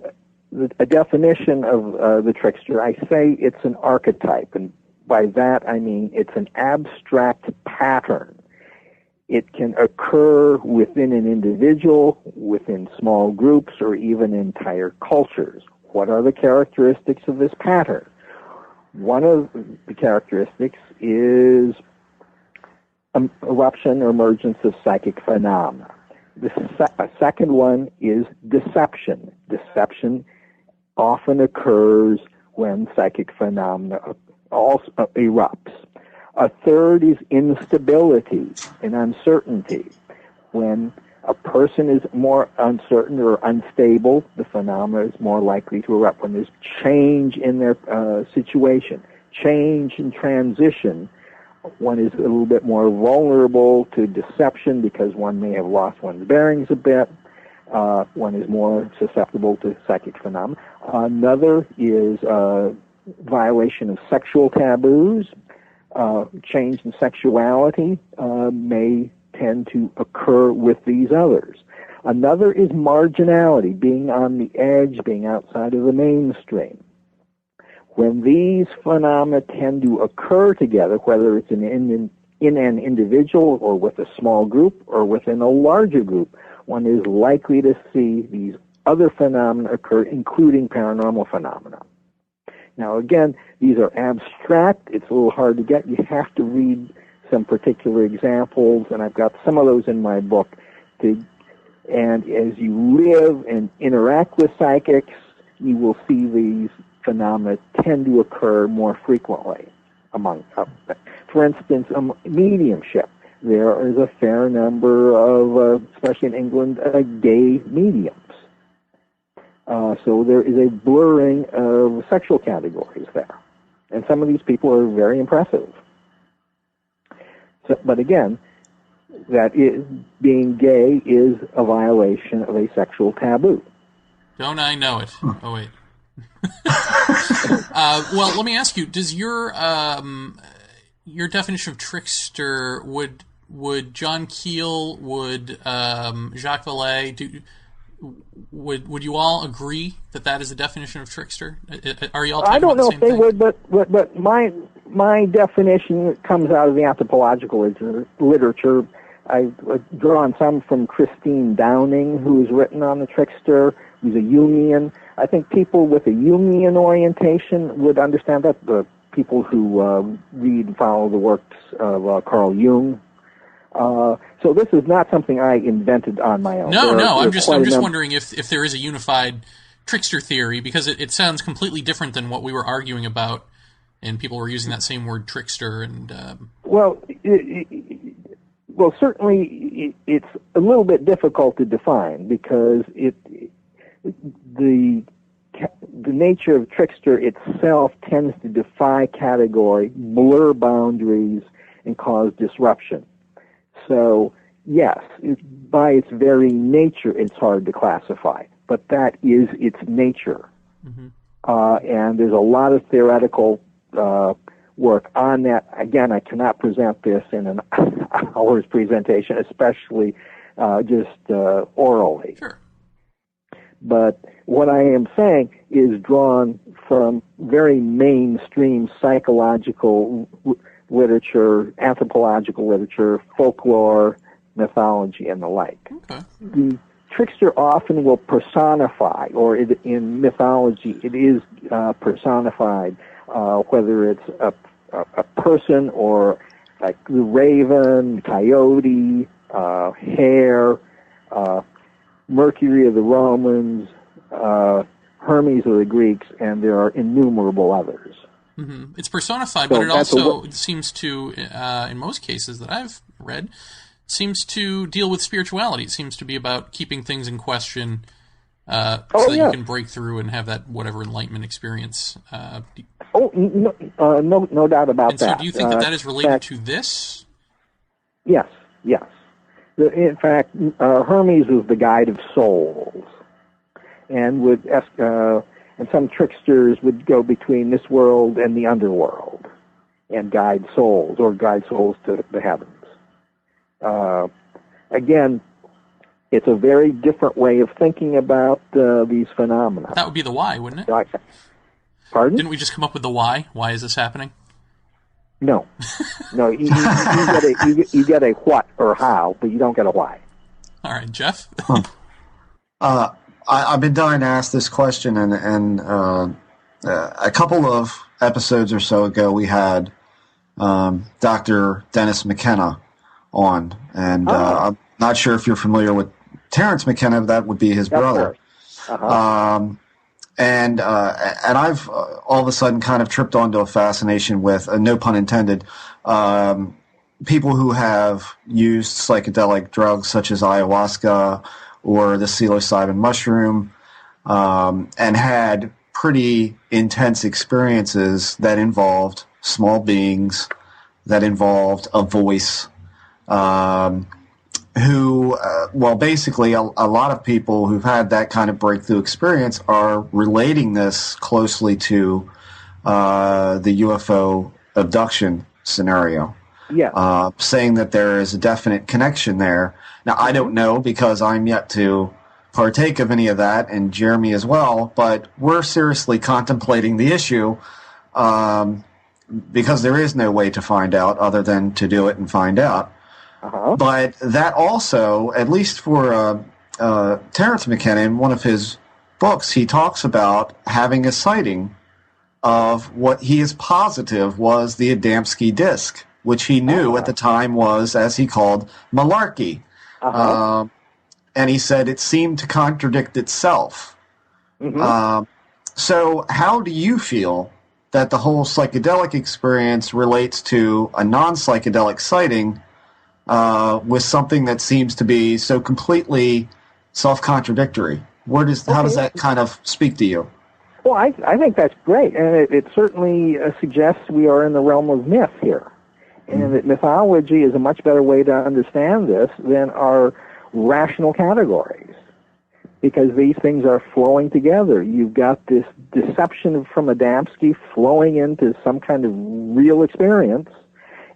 a definition of the trickster, I say it's an archetype, and by that I mean it's an abstract pattern. It can occur within an individual, within small groups, or even entire cultures. What are the characteristics of this pattern? One of the characteristics is eruption or emergence of psychic phenomena. The second one is deception. Deception often occurs when psychic phenomena also erupts. A third is instability and uncertainty. When a person is more uncertain or unstable, the phenomena is more likely to erupt. When there's change in their situation, change and transition, one is a little bit more vulnerable to deception because one may have lost one's bearings a bit. One is more susceptible to psychic phenomena. Another is violation of sexual taboos. Change in sexuality may tend to occur with these others. Another is marginality, being on the edge, being outside of the mainstream. When these phenomena tend to occur together, whether it's in an individual or with a small group or within a larger group, one is likely to see these other phenomena occur, including paranormal phenomena. Now, again, these are abstract. It's a little hard to get. You have to read some particular examples, and I've got some of those in my book. And as you live and interact with psychics, you will see these phenomena tend to occur more frequently among them. For instance, mediumship. There is a fair number of, especially in England, gay mediums. So there is a blurring of sexual categories there. And some of these people are very impressive. So, but again, being gay is a violation of a sexual taboo. Don't I know it? Oh, wait. Well, let me ask you, does your definition of trickster, would John Keel, would Jacques Vallée, would you all agree that is the definition of trickster? Are you all talking I don't know about the same if they thing? would, but my definition comes out of the anthropological literature. I've drawn some from Christine Downing, who's written on the trickster, who's a Jungian. I think people with a Jungian orientation would understand that. The people who read and follow the works of Carl Jung. So this is not something I invented on my own. No. I'm just wondering if there is a unified trickster theory, because it sounds completely different than what we were arguing about, and people were using that same word trickster. And well, certainly it's a little bit difficult to define, because the nature of trickster itself tends to defy category, blur boundaries, and cause disruption. So, yes, by its very nature, it's hard to classify, but that is its nature. Mm-hmm. And there's a lot of theoretical work on that. Again, I cannot present this in an hour's presentation, especially just orally. Sure. But what I am saying is drawn from very mainstream psychological literature, anthropological literature, folklore, mythology, and the like. Okay. The trickster often will personify, or in mythology it is personified, whether it's a person or like the raven, coyote, hare, Mercury of the Romans, Hermes of the Greeks, and there are innumerable others. Mm-hmm. It's personified, So but it that's also seems to, in most cases that I've read, seems to deal with spirituality. It seems to be about keeping things in question so that you can break through and have that whatever enlightenment experience. No doubt about and that. So do you think that is related to this? Yes. In fact, Hermes was the guide of souls, and some tricksters would go between this world and the underworld and guide souls to the heavens. Again, it's a very different way of thinking about these phenomena. That would be the why, wouldn't it? Pardon? Didn't we just come up with the why? Why is this happening? No. You get a what or how, but you don't get a why. All right, Jeff? I've been dying to ask this question, and a couple of episodes or so ago we had Dr. Dennis McKenna on, and I'm not sure if you're familiar with Terrence McKenna. That would be his brother. And I've all of a sudden kind of tripped onto a fascination with, no pun intended, people who have used psychedelic drugs such as ayahuasca or the psilocybin mushroom, and had pretty intense experiences that involved small beings, that involved a voice, basically a lot of people who've had that kind of breakthrough experience are relating this closely to the UFO abduction scenario. Yeah. Saying that there is a definite connection there. Now, I don't know because I'm yet to partake of any of that, and Jeremy as well, but we're seriously contemplating the issue because there is no way to find out other than to do it and find out. But that also, at least for Terrence McKenna, in one of his books, he talks about having a sighting of what he is positive was the Adamski disc, which he knew at the time was, as he called, malarkey. And he said it seemed to contradict itself. So how do you feel that the whole psychedelic experience relates to a non-psychedelic sighting with something that seems to be so completely self-contradictory? How does that kind of speak to you? Well, I think that's great, and it certainly suggests we are in the realm of myth here, and that mythology is a much better way to understand this than our rational categories, because these things are flowing together. You've got this deception from Adamski flowing into some kind of real experience,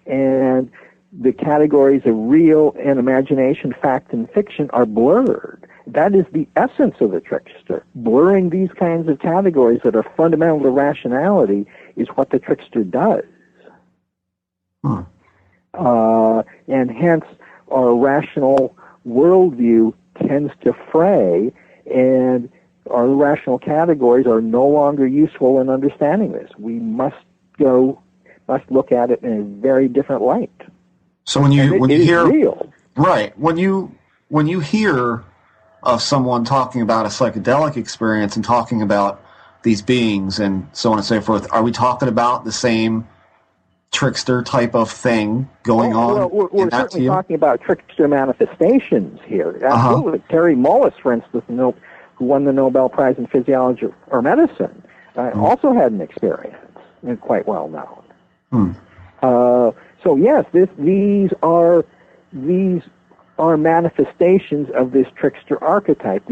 and the categories of real and imagination, fact and fiction are blurred. That is the essence of the trickster. Blurring these kinds of categories that are fundamental to rationality is what the trickster does. And hence, our rational worldview tends to fray, and our rational categories are no longer useful in understanding this. We must look at it in a very different light. So when you hear real. Right, when you hear of someone talking about a psychedelic experience and talking about these beings and so on and so forth, are we talking about the same trickster type of thing going on? Well, we're certainly talking about trickster manifestations here. Absolutely. Terry Mullis, for instance, who won the Nobel Prize in Physiology or Medicine, also had an experience, and quite well known. So yes, these are manifestations of this trickster archetype.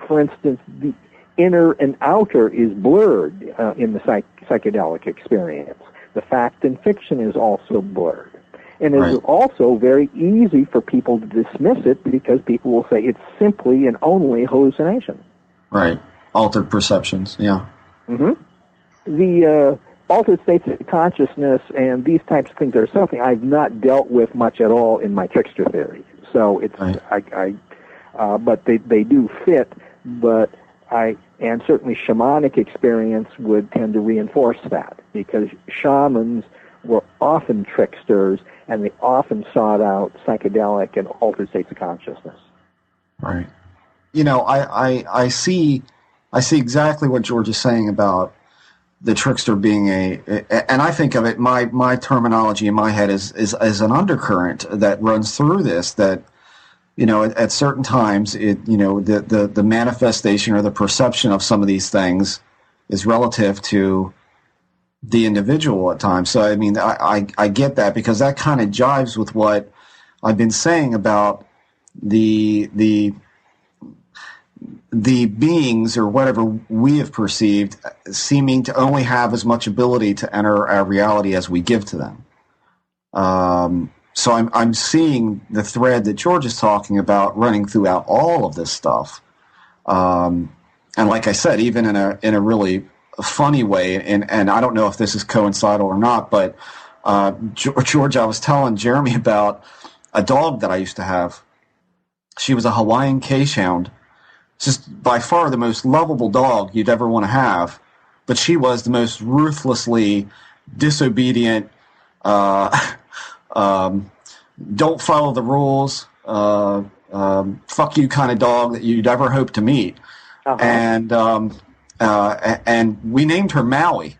For instance, the inner and outer is blurred in the psychedelic experience. The fact and fiction is also blurred. And Right. it's also very easy for people to dismiss it because people will say it's simply and only hallucination. Right. Altered perceptions. Yeah. Mm-hmm. The altered states of consciousness and these types of things are something I've not dealt with much at all in my Trickster Theory. So it's Right. but they do fit. But and certainly shamanic experience would tend to reinforce that because shamans were often tricksters and they often sought out psychedelic and altered states of consciousness. Right. You know, I see exactly what George is saying about the trickster being and I think of it, my terminology in my head is an undercurrent that runs through this, that, you know, at certain times, the manifestation or the perception of some of these things is relative to the individual at times. So, I mean, I get that because that kind of jives with what I've been saying about the beings or whatever we have perceived seeming to only have as much ability to enter our reality as we give to them. So I'm seeing the thread that George is talking about running throughout all of this stuff. And like I said, even in a really funny way, and I don't know if this is coincidental or not, but George, I was telling Jeremy about a dog that I used to have. She was a Hawaiian K-Hound. Just by far the most lovable dog you'd ever want to have, but she was the most ruthlessly disobedient, don't follow the rules, fuck you kind of dog that you'd ever hope to meet. Uh-huh. And we named her Maui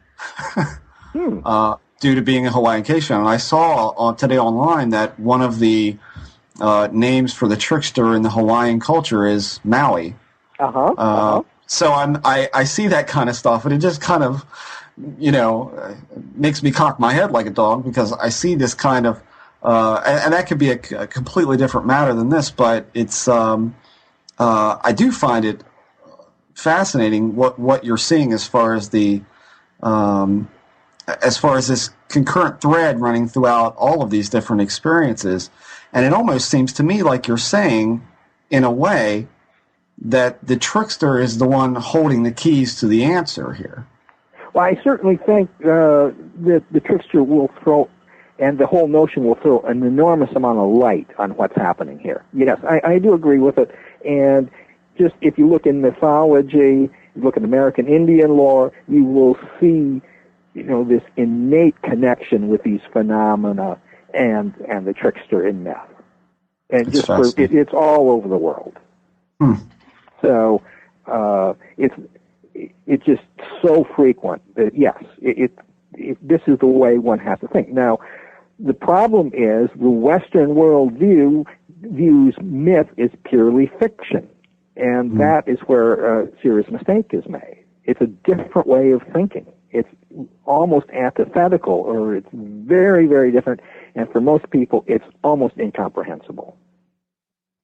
due to being a Hawaiian K-Hound. And I saw today online that one of the names for the trickster in the Hawaiian culture is Maui. So I see that kind of stuff, and it just kind of, makes me cock my head like a dog because I see this kind of, and that could be a completely different matter than this, but it's, I do find it fascinating what you're seeing as far as this concurrent thread running throughout all of these different experiences, and it almost seems to me like you're saying, in a way, that the trickster is the one holding the keys to the answer here. Well, I certainly think that the trickster will throw, and the whole notion will throw an enormous amount of light on what's happening here. Yes, I do agree with it. And just if you look in mythology, you look at American Indian lore, you will see, this innate connection with these phenomena and the trickster in myth. And it's all over the world. So it's just so frequent that yes, this is the way one has to think. Now, the problem is the Western world views myth as purely fiction, and that is where a serious mistake is made. It's a different way of thinking. It's almost antithetical, or it's very, very different, and for most people, it's almost incomprehensible.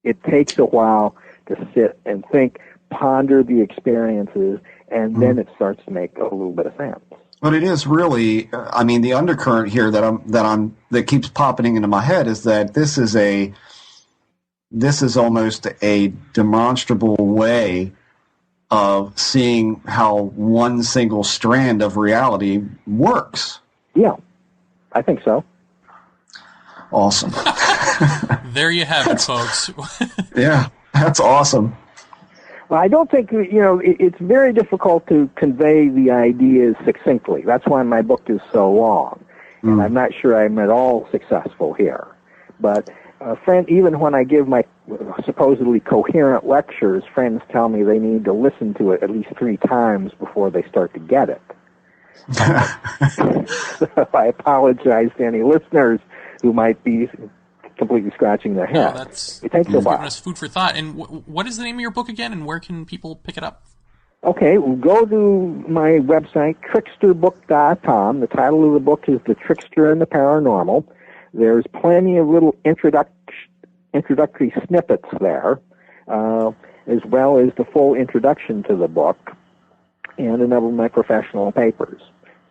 It takes a while to sit and think, ponder the experiences, and then it starts to make a little bit of sense. But it is really, the undercurrent here that keeps popping into my head is that this is almost a demonstrable way of seeing how one single strand of reality works. Yeah, I think so. Awesome. There you have it, folks. Yeah, that's awesome. Well, I don't think, it's very difficult to convey the ideas succinctly. That's why my book is so long. And I'm not sure I'm at all successful here. But even when I give my supposedly coherent lectures, friends tell me they need to listen to it at least 3 times before they start to get it. So I apologize to any listeners who might be completely scratching their head. No, it takes a while. Giving us food for thought. And what is the name of your book again, and where can people pick it up? Okay, well, go to my website, tricksterbook.com. The title of the book is The Trickster and the Paranormal. There's plenty of little introductory snippets there, as well as the full introduction to the book and a number of my professional papers.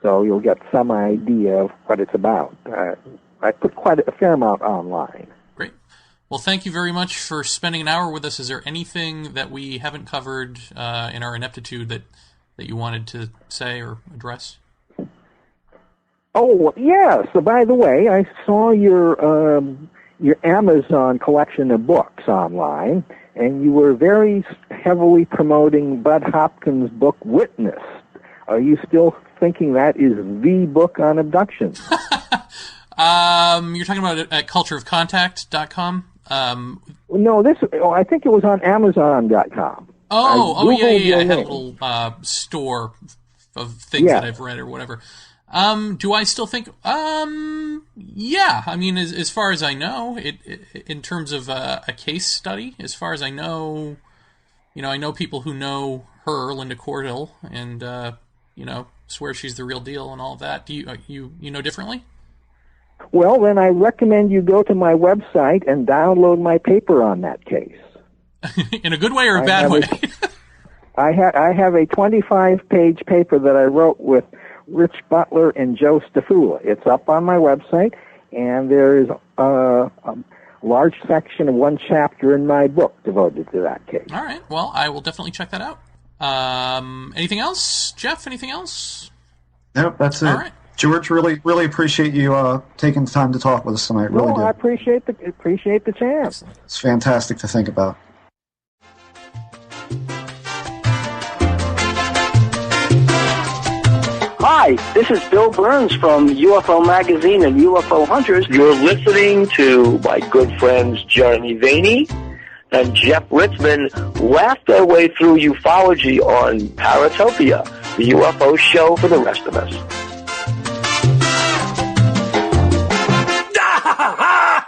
so you'll get some idea of what it's about. I put quite a fair amount online. Great. Well, thank you very much for spending an hour with us. Is there anything that we haven't covered in our ineptitude that you wanted to say or address? Oh, yes. So, by the way, I saw your Amazon collection of books online, and you were very heavily promoting Bud Hopkins' book, Witness. Are you still thinking that is the book on abductions? You're talking about it at cultureofcontact.com? No, I think it was on Amazon.com. Yeah. I had a little store of things that I've read or whatever. Do I still think? Yeah. I mean, as far as I know, in terms of a case study, as far as I know, I know people who know her, Linda Cordell, and swear she's the real deal and all of that. Do you know differently? Well, then I recommend you go to my website and download my paper on that case. In a good way or a bad way? I have a 25-page paper that I wrote with Rich Butler and Joe Stafula. It's up on my website, and there is a large section of one chapter in my book devoted to that case. All right. Well, I will definitely check that out. Anything else, Jeff? Anything else? Nope, that's it. All right. George, really appreciate you taking the time to talk with us tonight. Really do. I appreciate the chance. It's fantastic to think about. Hi, this is Bill Burns from UFO Magazine and UFO Hunters. You're listening to my good friends Jeremy Vaeni and Jeff Ritzman laugh their way through ufology on Paratopia, the UFO show for the rest of us.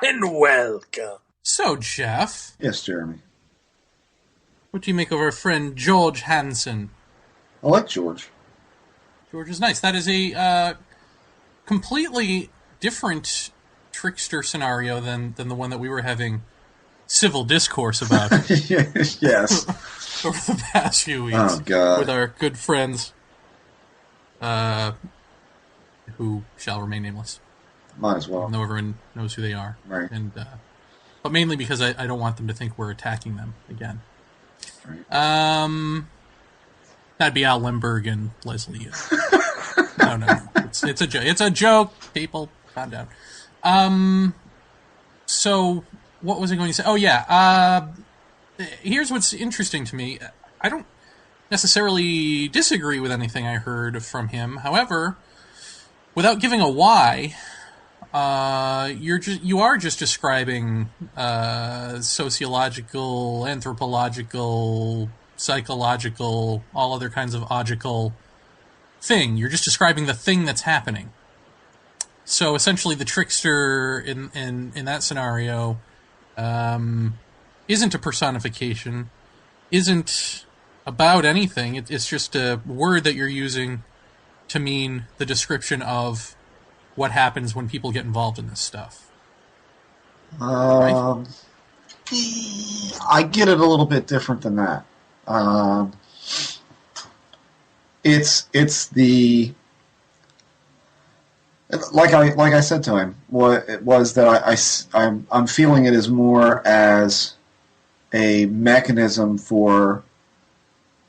And welcome. So, Jeff. Yes, Jeremy. What do you make of our friend George Hansen? I like George. George is nice. That is a completely different trickster scenario than the one that we were having civil discourse about. Yes. Over the past few weeks. Oh, God. With our good friends, who shall remain nameless. Might as well. Even though everyone knows who they are. Right. And, but mainly because I don't want them to think we're attacking them again. Right. That'd be Al Lemberg and Leslie. No. It's a joke. It's a joke, people. Calm down. So, what was I going to say? Oh, yeah. Here's what's interesting to me. I don't necessarily disagree with anything I heard from him. However, without giving a why, you are just describing sociological, anthropological, psychological, all other kinds of logical thing. You're just describing the thing that's happening. So essentially, the trickster in that scenario isn't a personification, isn't about anything. It's just a word that you're using to mean the description of what happens when people get involved in this stuff. Right? I get it a little bit different than that. It's the like I said to him. What it was that I'm feeling it as more as a mechanism for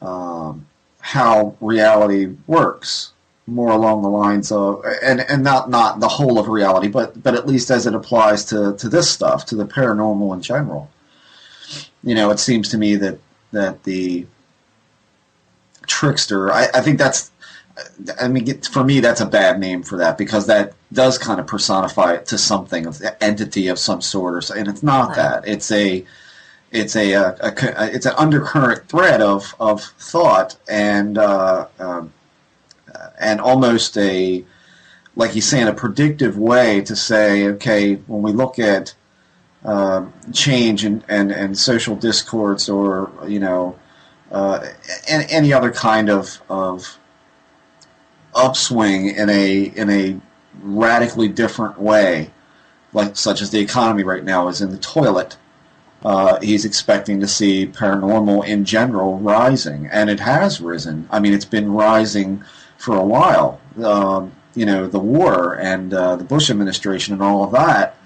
how reality works. More along the lines of, and not the whole of reality, but at least as it applies to this stuff, to the paranormal in general. It seems to me that the trickster, I think for me that's a bad name for that, because that does kind of personify it to something, of the entity of some sort, and it's not right. That it's an undercurrent thread of thought and almost like he's saying, a predictive way to say, okay, when we look at change and social discourse, or and any other kind of upswing in a radically different way, like such as the economy right now is in the toilet. He's expecting to see paranormal in general rising, and it has risen. I mean, it's been rising for a while. You know, the war and the Bush administration and all of that.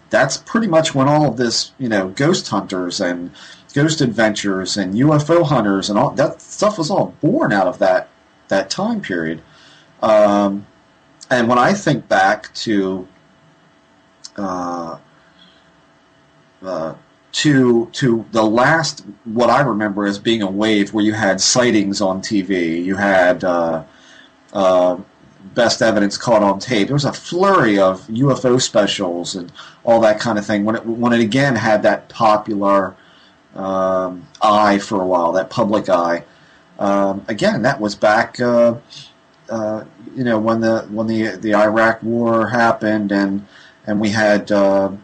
That's pretty much when all of this, you know, ghost hunters and ghost adventures and UFO hunters and all that stuff was all born out of that time period. And when I think back to the last, what I remember as being a wave where you had sightings on TV, you had best evidence caught on tape. There was a flurry of UFO specials and all that kind of thing when it again had that popular eye for a while, that public eye. Again, that was back, you know, when the Iraq War happened and we had the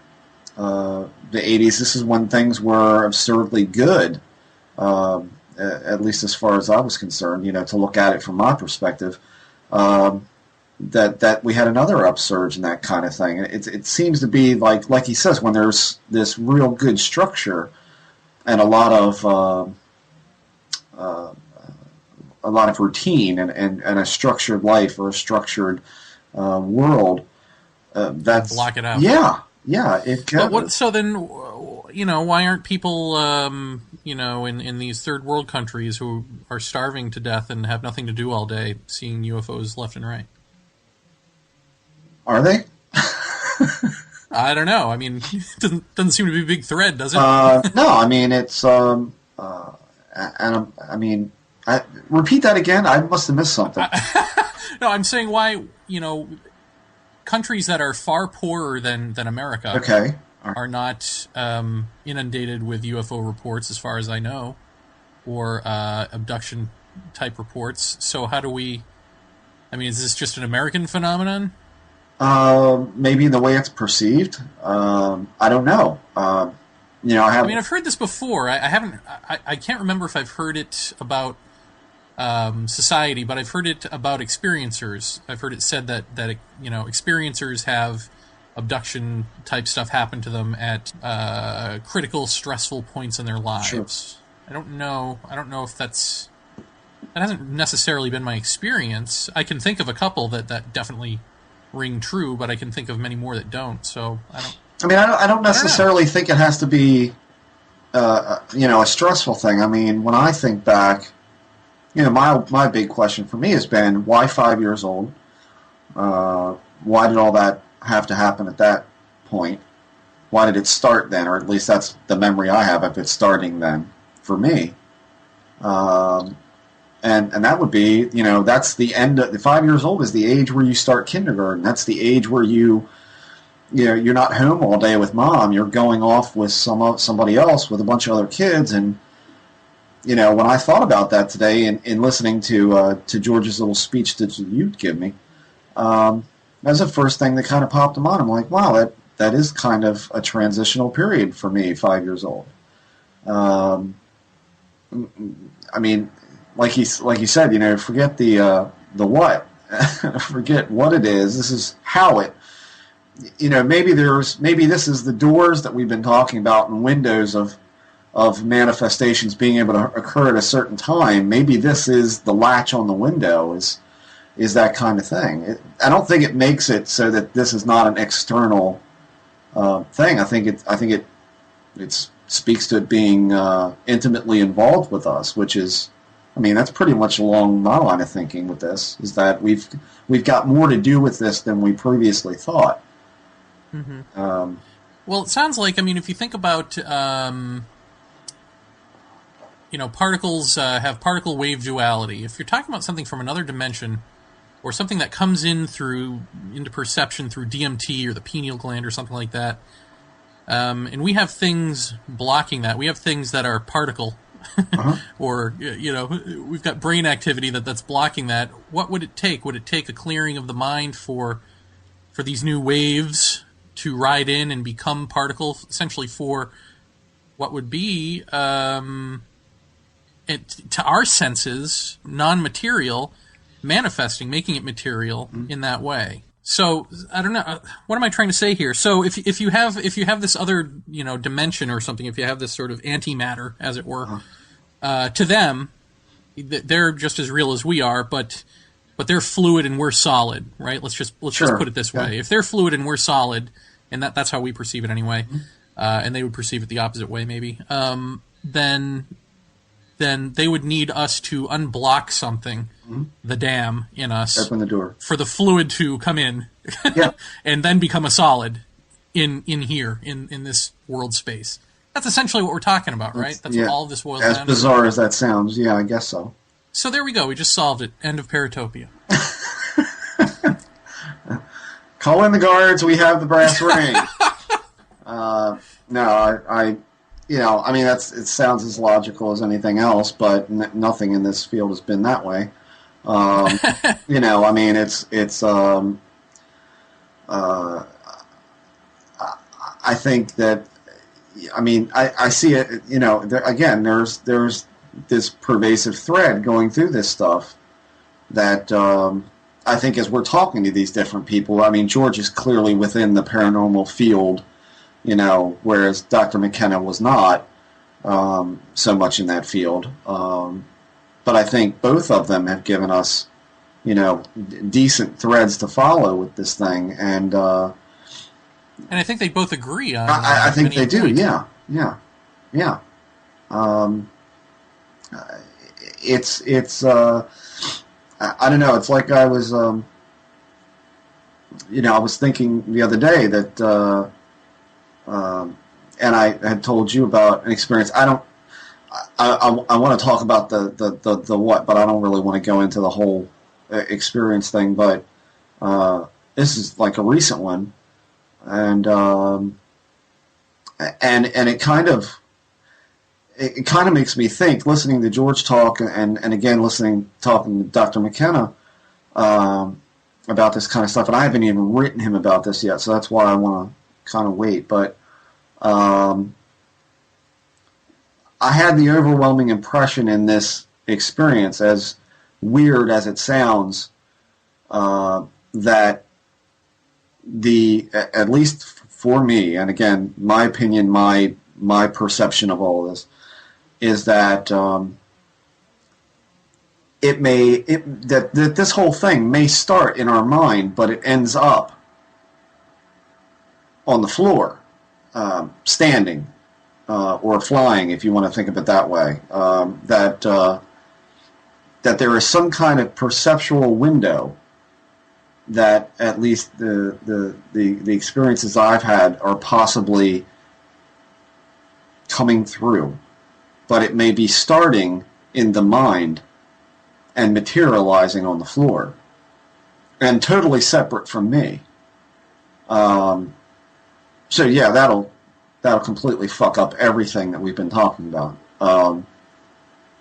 80s. This is when things were absurdly good, at least as far as I was concerned. You know, to look at it from my perspective. That we had another upsurge and that kind of thing. It seems to be like he says, when there's this real good structure and a lot of routine and a structured life or a structured world. That's block it out. Yeah. It can. So then, you know, why aren't people, you know, in these third world countries who are starving to death and have nothing to do all day, seeing UFOs left and right? Are they? I don't know. I mean, it doesn't seem to be a big thread, does it? No, I mean, it's, and repeat that again. I must have missed something. No, I'm saying why, you know, countries that are far poorer than America okay. are not inundated with UFO reports, as far as I know, or abduction type reports. So how do we? I mean, is this just an American phenomenon? Maybe the way it's perceived. I don't know. You know, I mean, I've heard this before. I haven't. I can't remember if I've heard it about society, but I've heard it about experiencers. I've heard it said that you know, experiencers have abduction type stuff happen to them at critical, stressful points in their lives. Sure. I don't know if that hasn't necessarily been my experience. I can think of a couple that definitely ring true, but I can think of many more that don't. So I don't necessarily think it has to be you know, a stressful thing. I mean, when I think back, you know, my big question for me has been, why 5 years old? Why did all that have to happen at that point? Why did it start then? Or at least that's the memory I have of it starting then for me. And that would be, you know, that's the end of the 5 years old is the age where you start kindergarten. That's the age where you know, you're not home all day with mom. You're going off with somebody else with a bunch of other kids. And, you know, when I thought about that today in listening to George's little speech that you'd give me, that was the first thing that kind of popped in mind. I'm like, wow, that is kind of a transitional period for me, 5 years old. I mean, like you said, you know, forget the what, forget what it is. This is how it. You know, maybe this is the doors that we've been talking about and windows of manifestations being able to occur at a certain time. Maybe this is the latch on the window. Is that kind of thing. I don't think it makes it so that this is not an external thing. I think it speaks to it being intimately involved with us, which is, I mean, that's pretty much along my line of thinking with this, is that we've got more to do with this than we previously thought. Mm-hmm. Well, it sounds like, I mean, if you think about, you know, particles have particle wave duality. If you're talking about something from another dimension, or something that comes into perception through DMT or the pineal gland or something like that, and we have things blocking that. We have things that are particle, or, you know, we've got brain activity that's blocking that. What would it take? Would it take a clearing of the mind for these new waves to ride in and become particle, essentially for what would be, to our senses, non-material, manifesting, making it material in that way. So I don't know. What am I trying to say here? So if you have this other, you know, dimension or something, if you have this sort of antimatter, as it were, to them, they're just as real as we are, but they're fluid and we're solid, right? Let's just put it this way. If they're fluid and we're solid, and that's how we perceive it anyway, and they would perceive it the opposite way maybe, then they would need us to unblock something, the dam in us. Open the door. For the fluid to come in and then become a solid in here, in this world space. That's essentially what we're talking about, right? That's what all of this boils down to. As bizarre as that sounds, yeah, I guess so. So there we go. We just solved it. End of Paratopia. Call in the guards. We have the brass ring. No, I mean, it sounds as logical as anything else, but nothing in this field has been that way. I mean, I think that, I mean, I see it, again, there's this pervasive thread going through this stuff that I think as we're talking to these different people, I mean, George is clearly within the paranormal field, whereas Dr. McKenna was not so much in that field. But I think both of them have given us, decent threads to follow with this thing, and I think they both agree on. I think they do. Yeah. It's I don't know. It's like I was, I was thinking the other day that, and I had told you about an experience. I want to talk about the what, but I don't really want to go into the whole experience thing. But this is like a recent one. And it kind of makes me think, listening to George talk and again talking to Dr. McKenna about this kind of stuff, and I haven't even written him about this yet, so that's why I want to kind of wait. But I had the overwhelming impression in this experience, as weird as it sounds, that at least for me, and again, my opinion, my perception of all of this, is that that this whole thing may start in our mind, but it ends up on the floor, standing, or flying, if you want to think of it that way. That there is some kind of perceptual window that at least the experiences I've had are possibly coming through, but it may be starting in the mind and materializing on the floor, and totally separate from me. So yeah, that'll completely fuck up everything that we've been talking about.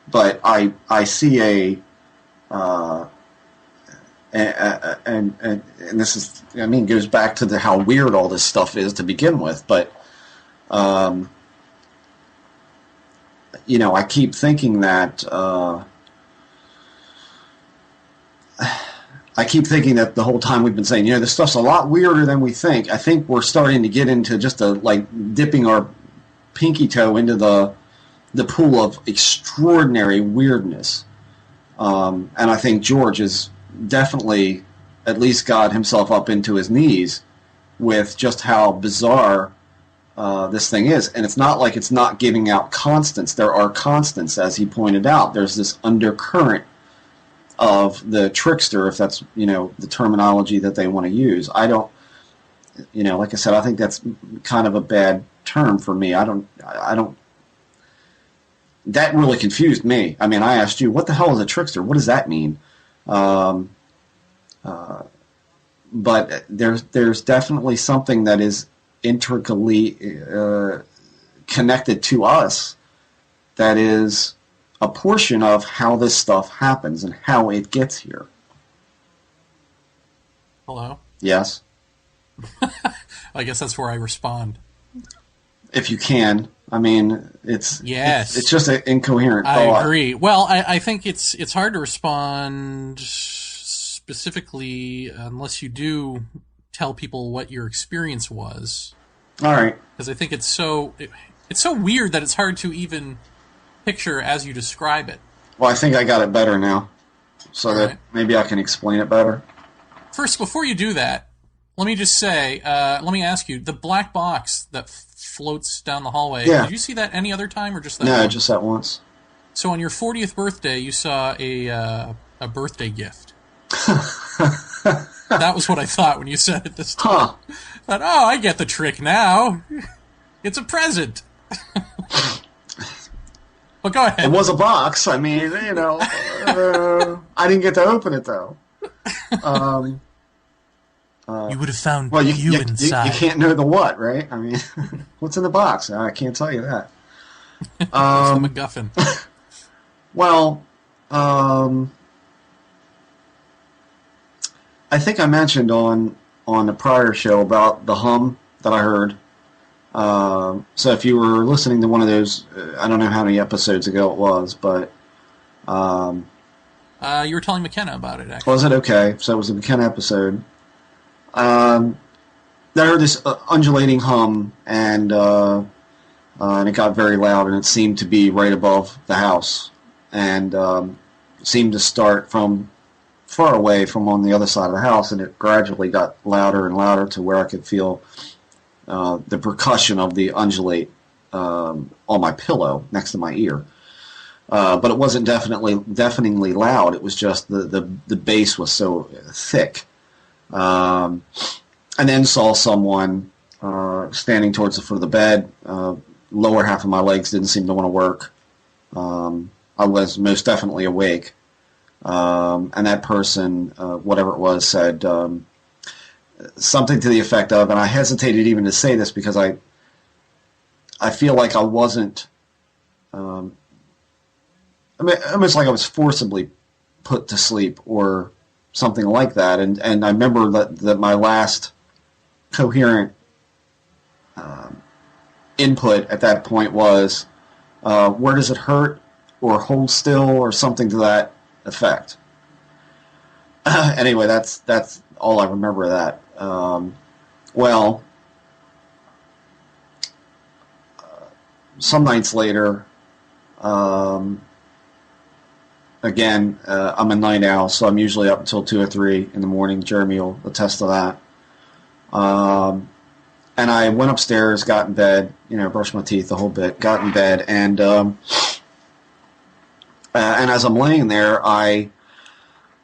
But I see and this is, I mean, goes back to how weird all this stuff is to begin with, but I keep thinking that the whole time we've been saying, this stuff's a lot weirder than we think. I think we're starting to get into just dipping our pinky toe into the pool of extraordinary weirdness. And I think George is definitely at least got himself up into his knees with just how bizarre this thing is. And it's not like it's not giving out constants. There are constants, as he pointed out. There's this undercurrent of the trickster, if that's, the terminology that they want to use. I don't, like I said, I think that's kind of a bad term for me. I don't, that really confused me. I mean, I asked you, what the hell is a trickster? What does that mean? But there's definitely something that is intricately connected to us that is a portion of how this stuff happens and how it gets here. Hello? Yes? I guess that's where I respond. If you can. I mean, it's just an incoherent thought. I agree. Well, I think it's hard to respond specifically unless you do tell people what your experience was. All right. Because I think it's so weird that it's hard to even picture as you describe it. Well, I think I got it better now, so All that right. maybe I can explain it better. First, before you do that, let me just say, let me ask you, the black box that floats down the hallway, Yeah. did you see that any other time or just that No, one? just that once. So on your 40th birthday, you saw a birthday gift. That was what I thought when you said it this time. Huh. But, oh, I get the trick now. It's a present. But go ahead. It was a box. I mean, you know, I didn't get to open it, though. You would have found Well, you inside. you can't know the what, right? I mean, what's in the box? I can't tell you that. It's the MacGuffin. Well, I think I mentioned on the prior show about the hum that I heard. So if you were listening to one of those, I don't know how many episodes ago it was, but You were telling McKenna about it, actually. was it okay? So it was a McKenna episode. I heard this undulating hum, and it got very loud, and it seemed to be right above the house, and seemed to start from far away from on the other side of the house, and it gradually got louder and louder to where I could feel the percussion of the undulate on my pillow next to my ear. But it wasn't deafeningly loud. It was just the bass was so thick. And then saw someone standing towards the foot of the bed. Lower half of my legs didn't seem to want to work. I was most definitely awake. And that person, whatever it was, said something to the effect of, and I hesitated even to say this because I feel like I wasn't, I mean, almost like I was forcibly put to sleep or something like that. And I remember that my last coherent input at that point was, where does it hurt, or hold still, or something to that effect. Anyway, that's all I remember of that. Some nights later, again, I'm a night owl, so I'm usually up until 2 or 3 in the morning. Jeremy will attest to that. And I went upstairs, got in bed, brushed my teeth the whole bit, got in bed, and as I'm laying there, I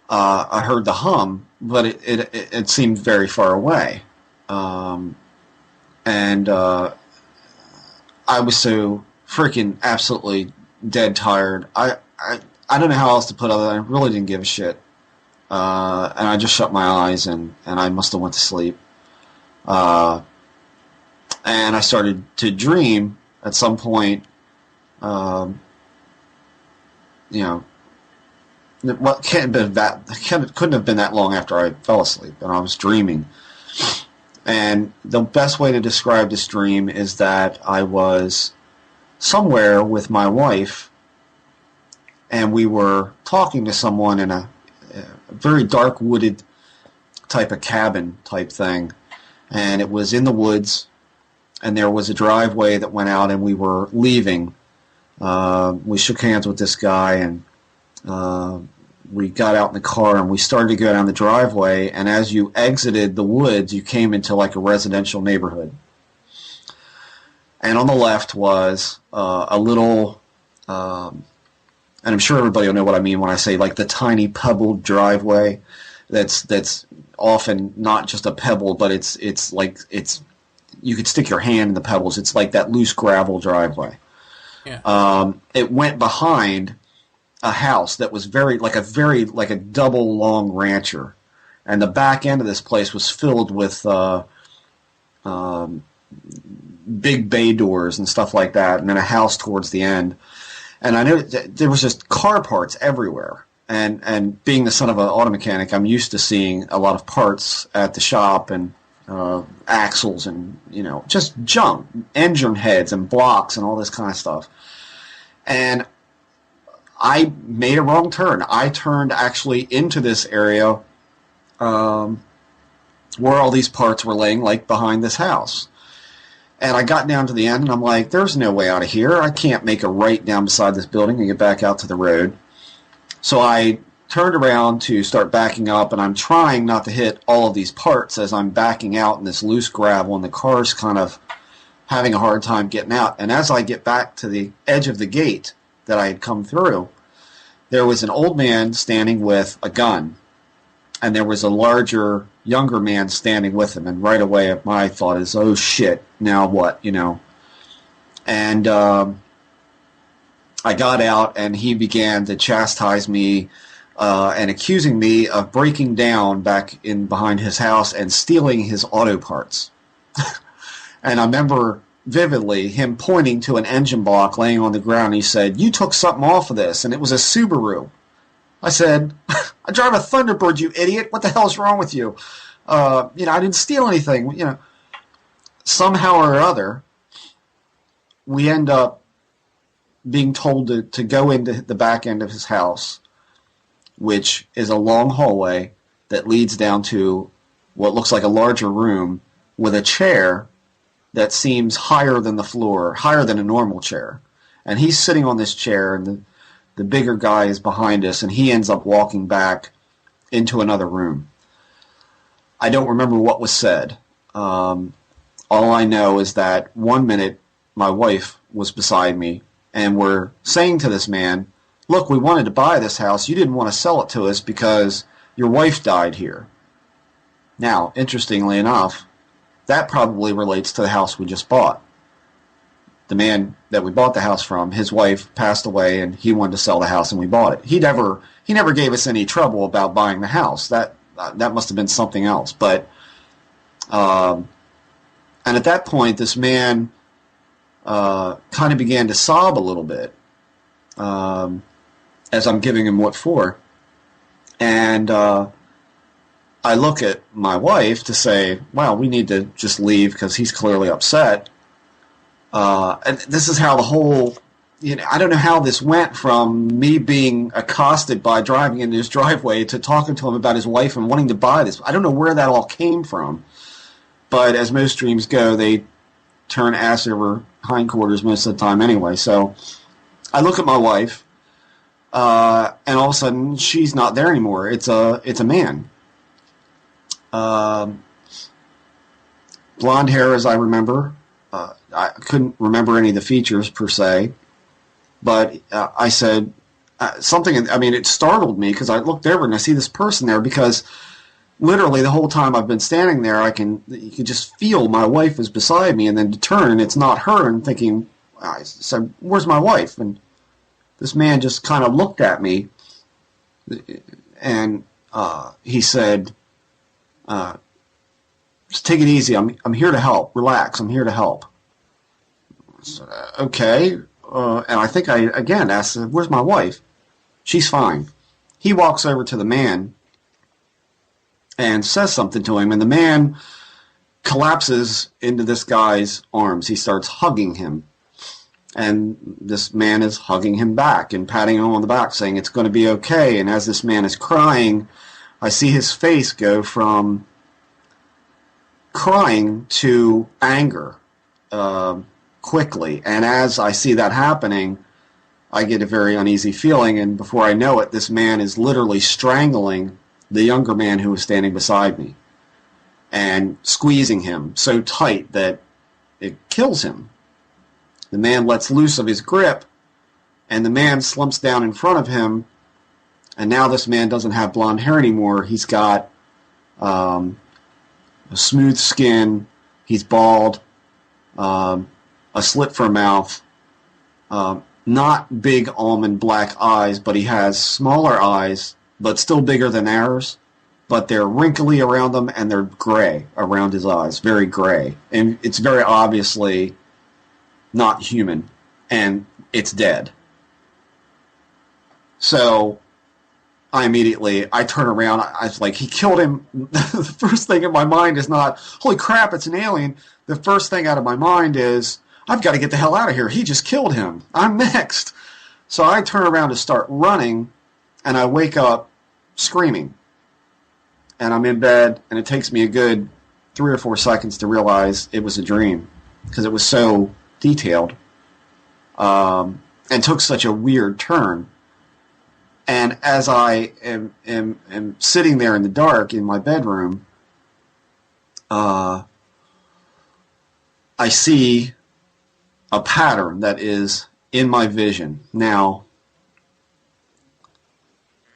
heard the hum, but it seemed very far away, and I was so freaking absolutely dead tired. I don't know how else to put it other than I really didn't give a shit, and I just shut my eyes and I must have went to sleep, and I started to dream at some point. What couldn't have been that long after I fell asleep, and I was dreaming. And the best way to describe this dream is that I was somewhere with my wife, and we were talking to someone in a very dark wooded type of cabin type thing, and it was in the woods, and there was a driveway that went out, and we were leaving. We shook hands with this guy, and we got out in the car, and we started to go down the driveway, and as you exited the woods, you came into like a residential neighborhood. And on the left was a little, and I'm sure everybody will know what I mean when I say like the tiny pebbled driveway that's often not just a pebble, but it's you could stick your hand in the pebbles. It's like that loose gravel driveway. Yeah. It went behind a house that was very like a double long rancher, and the back end of this place was filled with big bay doors and stuff like that, and then a house towards the end. And I knew there was just car parts everywhere. And being the son of an auto mechanic, I'm used to seeing a lot of parts at the shop, and axles and just junk, engine heads and blocks and all this kind of stuff. And I made a wrong turn. I turned actually into this area where all these parts were laying, like behind this house. And I got down to the end, and I'm like, there's no way out of here. I can't make a right down beside this building and get back out to the road. So I turned around to start backing up, and I'm trying not to hit all of these parts as I'm backing out in this loose gravel, and the car's kind of having a hard time getting out. And as I get back to the edge of the gate that I had come through, there was an old man standing with a gun, and there was a larger, younger man standing with him. And right away, my thought is, oh shit, now what, you know? And I got out, and he began to chastise me and accusing me of breaking down back in behind his house and stealing his auto parts. And I remember vividly him pointing to an engine block laying on the ground. He said, "You took something off of this," and it was a Subaru. I said, "I drive a Thunderbird, you idiot. What the hell's wrong with you? I didn't steal anything." Somehow or other, we end up being told to go into the back end of his house, which is a long hallway that leads down to what looks like a larger room with a chair that seems higher than the floor, higher than a normal chair. And he's sitting on this chair, and the bigger guy is behind us, and he ends up walking back into another room. I don't remember what was said. All I know is that 1 minute my wife was beside me, and we're saying to this man, "Look, we wanted to buy this house. You didn't want to sell it to us because your wife died here." Now, interestingly enough, that probably relates to the house we just bought. The man that we bought the house from, his wife passed away, and he wanted to sell the house, and we bought it. He never gave us any trouble about buying the house. That must have been something else. But and at that point, this man kind of began to sob a little bit as I'm giving him what for. And I look at my wife to say, well, we need to just leave because he's clearly upset. And this is how the whole, I don't know how this went from me being accosted by driving into his driveway to talking to him about his wife and wanting to buy this. I don't know where that all came from. But as most dreams go, they turn ass over hindquarters most of the time anyway. So I look at my wife, and all of a sudden she's not there anymore. It's a man. Blonde hair, as I remember. I couldn't remember any of the features per se, but I said something. I mean, it startled me because I looked over and I see this person there because literally the whole time I've been standing there, you could just feel my wife is beside me, and then to turn and it's not her, and thinking, I said, "Where's my wife?" And this man just kind of looked at me, and he said, "Just take it easy. I'm here to help. Relax. I'm here to help." I said, "Okay." And I think I again asked, "Where's my wife?" "She's fine." He walks over to the man and says something to him, and the man collapses into this guy's arms. He starts hugging him, and this man is hugging him back and patting him on the back, saying it's going to be okay. And as this man is crying, I see his face go from crying to anger quickly. And as I see that happening, I get a very uneasy feeling, and before I know it, this man is literally strangling the younger man who was standing beside me and squeezing him so tight that it kills him. The man lets loose of his grip, and the man slumps down in front of him, and now this man doesn't have blonde hair anymore. He's got a smooth skin, he's bald, a slit for a mouth, not big almond black eyes, but he has smaller eyes, but still bigger than ours, but they're wrinkly around them, and they're gray around his eyes, very gray. And it's very obviously not human, and it's dead. So I turn around, I was like, he killed him. The first thing in my mind is not, holy crap, it's an alien. The first thing out of my mind is, I've got to get the hell out of here. He just killed him. I'm next. So I turn around to start running, and I wake up screaming. And I'm in bed, and it takes me a good 3 or 4 seconds to realize it was a dream, because it was so detailed and took such a weird turn. And as I am sitting there in the dark in my bedroom, I see a pattern that is in my vision. Now,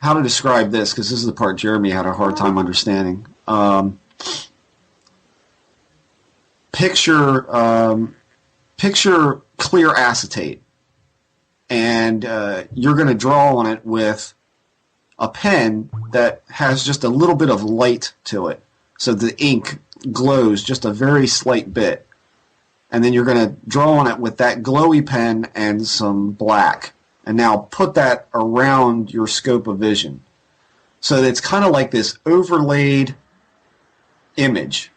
how to describe this, because this is the part Jeremy had a hard time understanding. Picture clear acetate, and you're going to draw on it with a pen that has just a little bit of light to it, so the ink glows just a very slight bit, and then you're going to draw on it with that glowy pen and some black, and now put that around your scope of vision, so that it's kind of like this overlaid image.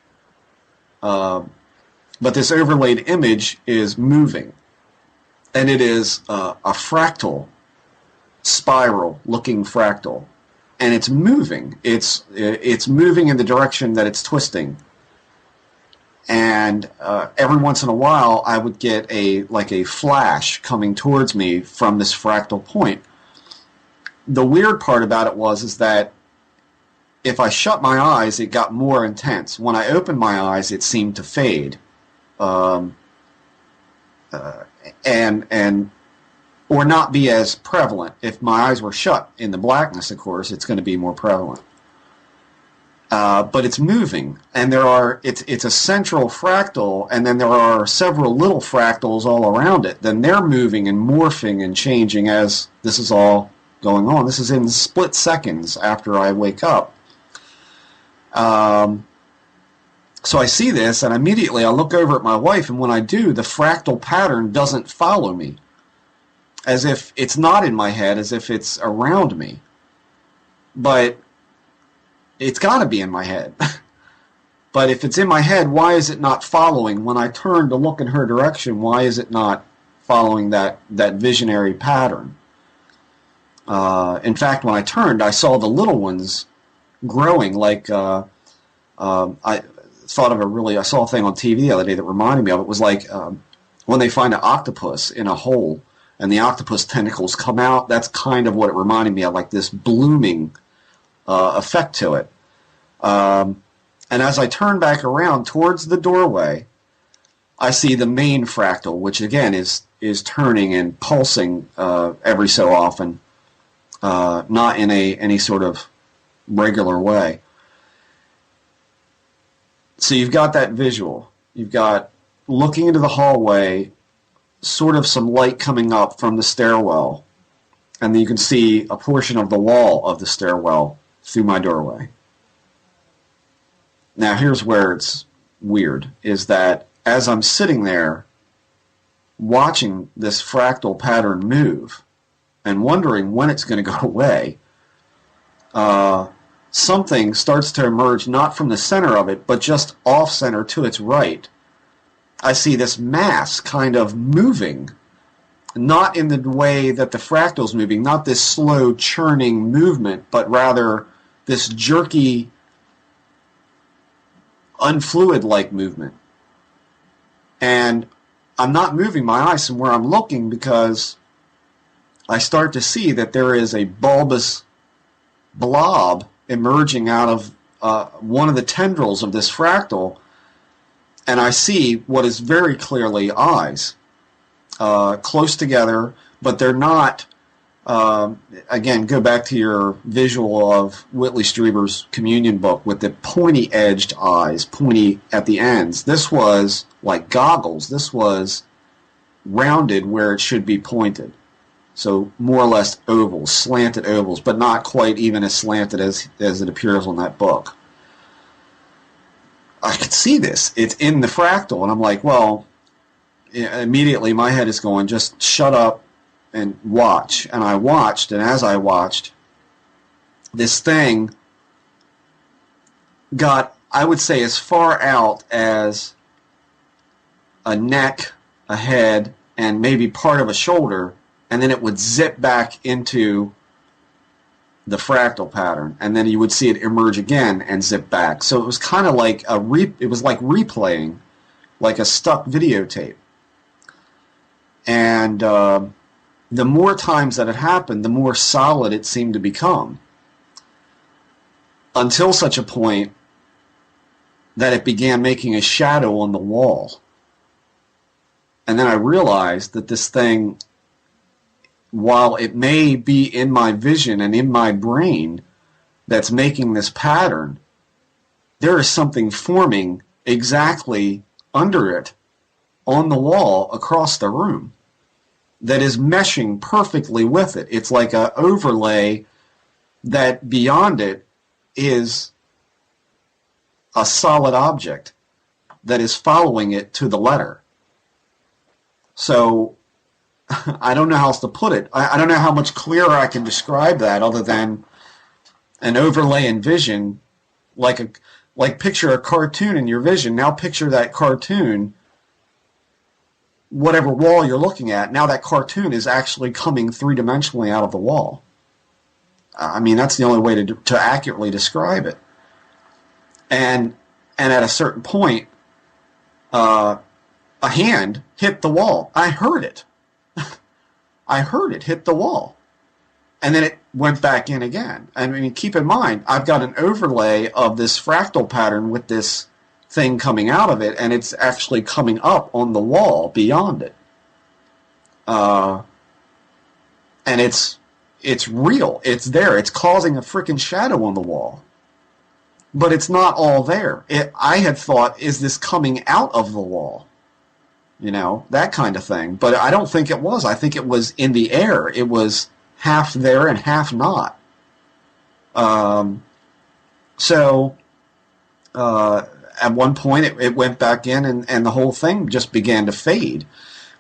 But this overlaid image is moving, and it is a fractal, spiral-looking fractal, and it's moving. It's moving in the direction that it's twisting, and every once in a while, I would get a flash coming towards me from this fractal point. The weird part about it is that if I shut my eyes, it got more intense. When I opened my eyes, it seemed to fade. Or not be as prevalent. If my eyes were shut in the blackness, of course, it's going to be more prevalent. But it's moving, and it's a central fractal, and then there are several little fractals all around it. Then they're moving and morphing and changing as this is all going on. This is in split seconds after I wake up. So I see this, and immediately I look over at my wife, and when I do, the fractal pattern doesn't follow me, as if it's not in my head, as if it's around me. But it's got to be in my head. But if it's in my head, why is it not following? When I turn to look in her direction, why is it not following that visionary pattern? In fact, when I turned, I saw the little ones growing like... I saw a thing on TV the other day that reminded me of it. It was like when they find an octopus in a hole and the octopus tentacles come out. That's kind of what it reminded me of, like this blooming effect to it. And as I turn back around towards the doorway, I see the main fractal, which again is turning and pulsing every so often, not in any sort of regular way. So you've got that visual. You've got looking into the hallway, sort of some light coming up from the stairwell, and then you can see a portion of the wall of the stairwell through my doorway. Now here's where it's weird, is that as I'm sitting there watching this fractal pattern move and wondering when it's going to go away, something starts to emerge, not from the center of it, but just off-center to its right. I see this mass kind of moving, not in the way that the fractal's moving, not this slow churning movement, but rather this jerky, unfluid-like movement. And I'm not moving my eyes from where I'm looking because I start to see that there is a bulbous blob emerging out of one of the tendrils of this fractal, and I see what is very clearly eyes, close together, but they're not, again, go back to your visual of Whitley Strieber's Communion book with the pointy-edged eyes, pointy at the ends. This was like goggles. This was rounded where it should be pointed. So more or less ovals, slanted ovals, but not quite even as slanted as it appears on that book. I could see this. It's in the fractal, and I'm like, well, immediately my head is going, just shut up and watch. And I watched, and as I watched, this thing got, I would say, as far out as a neck, a head, and maybe part of a shoulder, and then it would zip back into the fractal pattern, and then you would see it emerge again and zip back. So it was kind of like it was like replaying, like a stuck videotape. And the more times that it happened, the more solid it seemed to become. Until such a point that it began making a shadow on the wall. And then I realized that this thing, while it may be in my vision and in my brain that's making this pattern, there is something forming exactly under it on the wall across the room that is meshing perfectly with it. It's like an overlay that beyond it is a solid object that is following it to the letter. So I don't know how else to put it. I don't know how much clearer I can describe that other than an overlay in vision, like picture a cartoon in your vision. Now picture that cartoon, whatever wall you're looking at, now that cartoon is actually coming three-dimensionally out of the wall. I mean, that's the only way to accurately describe it. And at a certain point, a hand hit the wall. I heard it. I heard it hit the wall. And then it went back in again. I mean, keep in mind, I've got an overlay of this fractal pattern with this thing coming out of it, and it's actually coming up on the wall beyond it. And it's real. It's there. It's causing a freaking shadow on the wall. But it's not all there. I had thought, is this coming out of the wall? You know, that kind of thing. But I don't think it was. I think it was in the air. It was half there and half not. So at one point it went back in and the whole thing just began to fade.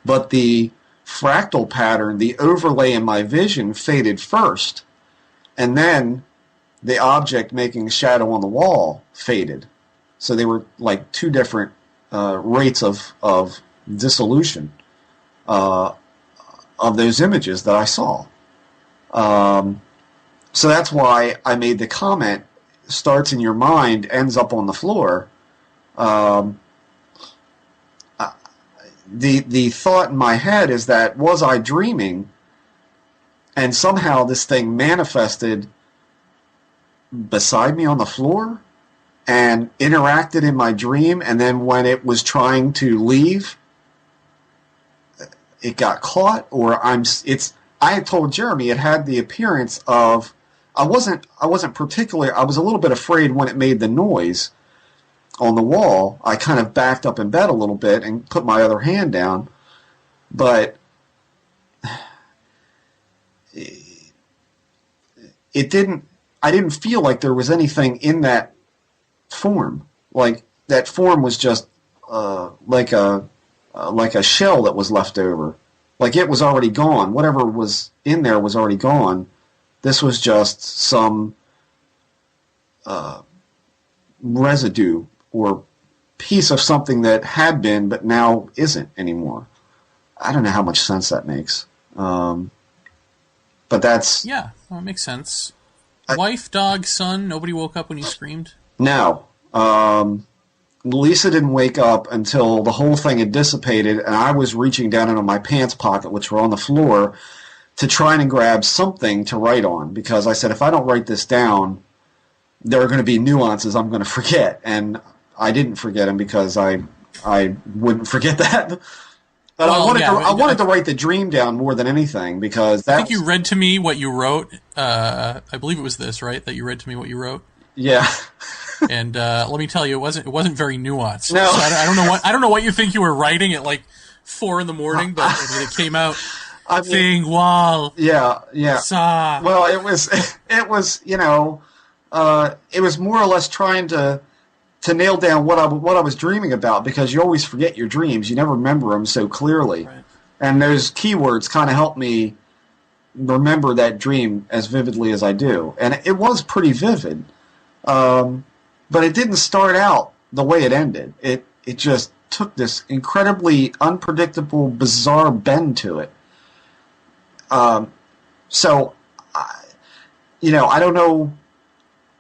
But the fractal pattern, the overlay in my vision, faded first. And then the object making a shadow on the wall faded. So they were like two different rates of dissolution of those images that I saw. So that's why I made the comment, starts in your mind, ends up on the floor. The thought in my head is that, was I dreaming? And somehow this thing manifested beside me on the floor and interacted in my dream, and then when it was trying to leave, it got caught, or I had told Jeremy it had the appearance of, I wasn't particularly, I was a little bit afraid when it made the noise on the wall. I kind of backed up in bed a little bit and put my other hand down, but I didn't feel like there was anything in that form. Like that form was just like a shell that was left over. Like it was already gone. Whatever was in there was already gone. This was just some residue or piece of something that had been but now isn't anymore. I don't know how much sense that makes. But that's... Yeah, well, it makes sense. Wife, dog, son, nobody woke up when you screamed? No. Lisa didn't wake up until the whole thing had dissipated, and I was reaching down into my pants pocket, which were on the floor, to try and grab something to write on, because I said, if I don't write this down, there are going to be nuances I'm going to forget, and I didn't forget them because I wouldn't forget that. But well, I wanted to write the dream down more than anything, because I think you read to me what you wrote. I believe it was this, right? That you read to me what you wrote? Yeah. And let me tell you, it wasn't very nuanced. No. So I don't know what you think you were writing at like 4 a.m, but I mean, it came out. Thing wall. Yeah. Saw. Well, it was it was more or less trying to nail down what I was dreaming about, because you always forget your dreams. You never remember them so clearly. Right. And those keywords kind of help me remember that dream as vividly as I do. And it was pretty vivid. But it didn't start out the way it ended. It just took this incredibly unpredictable, bizarre bend to it. So, I don't know.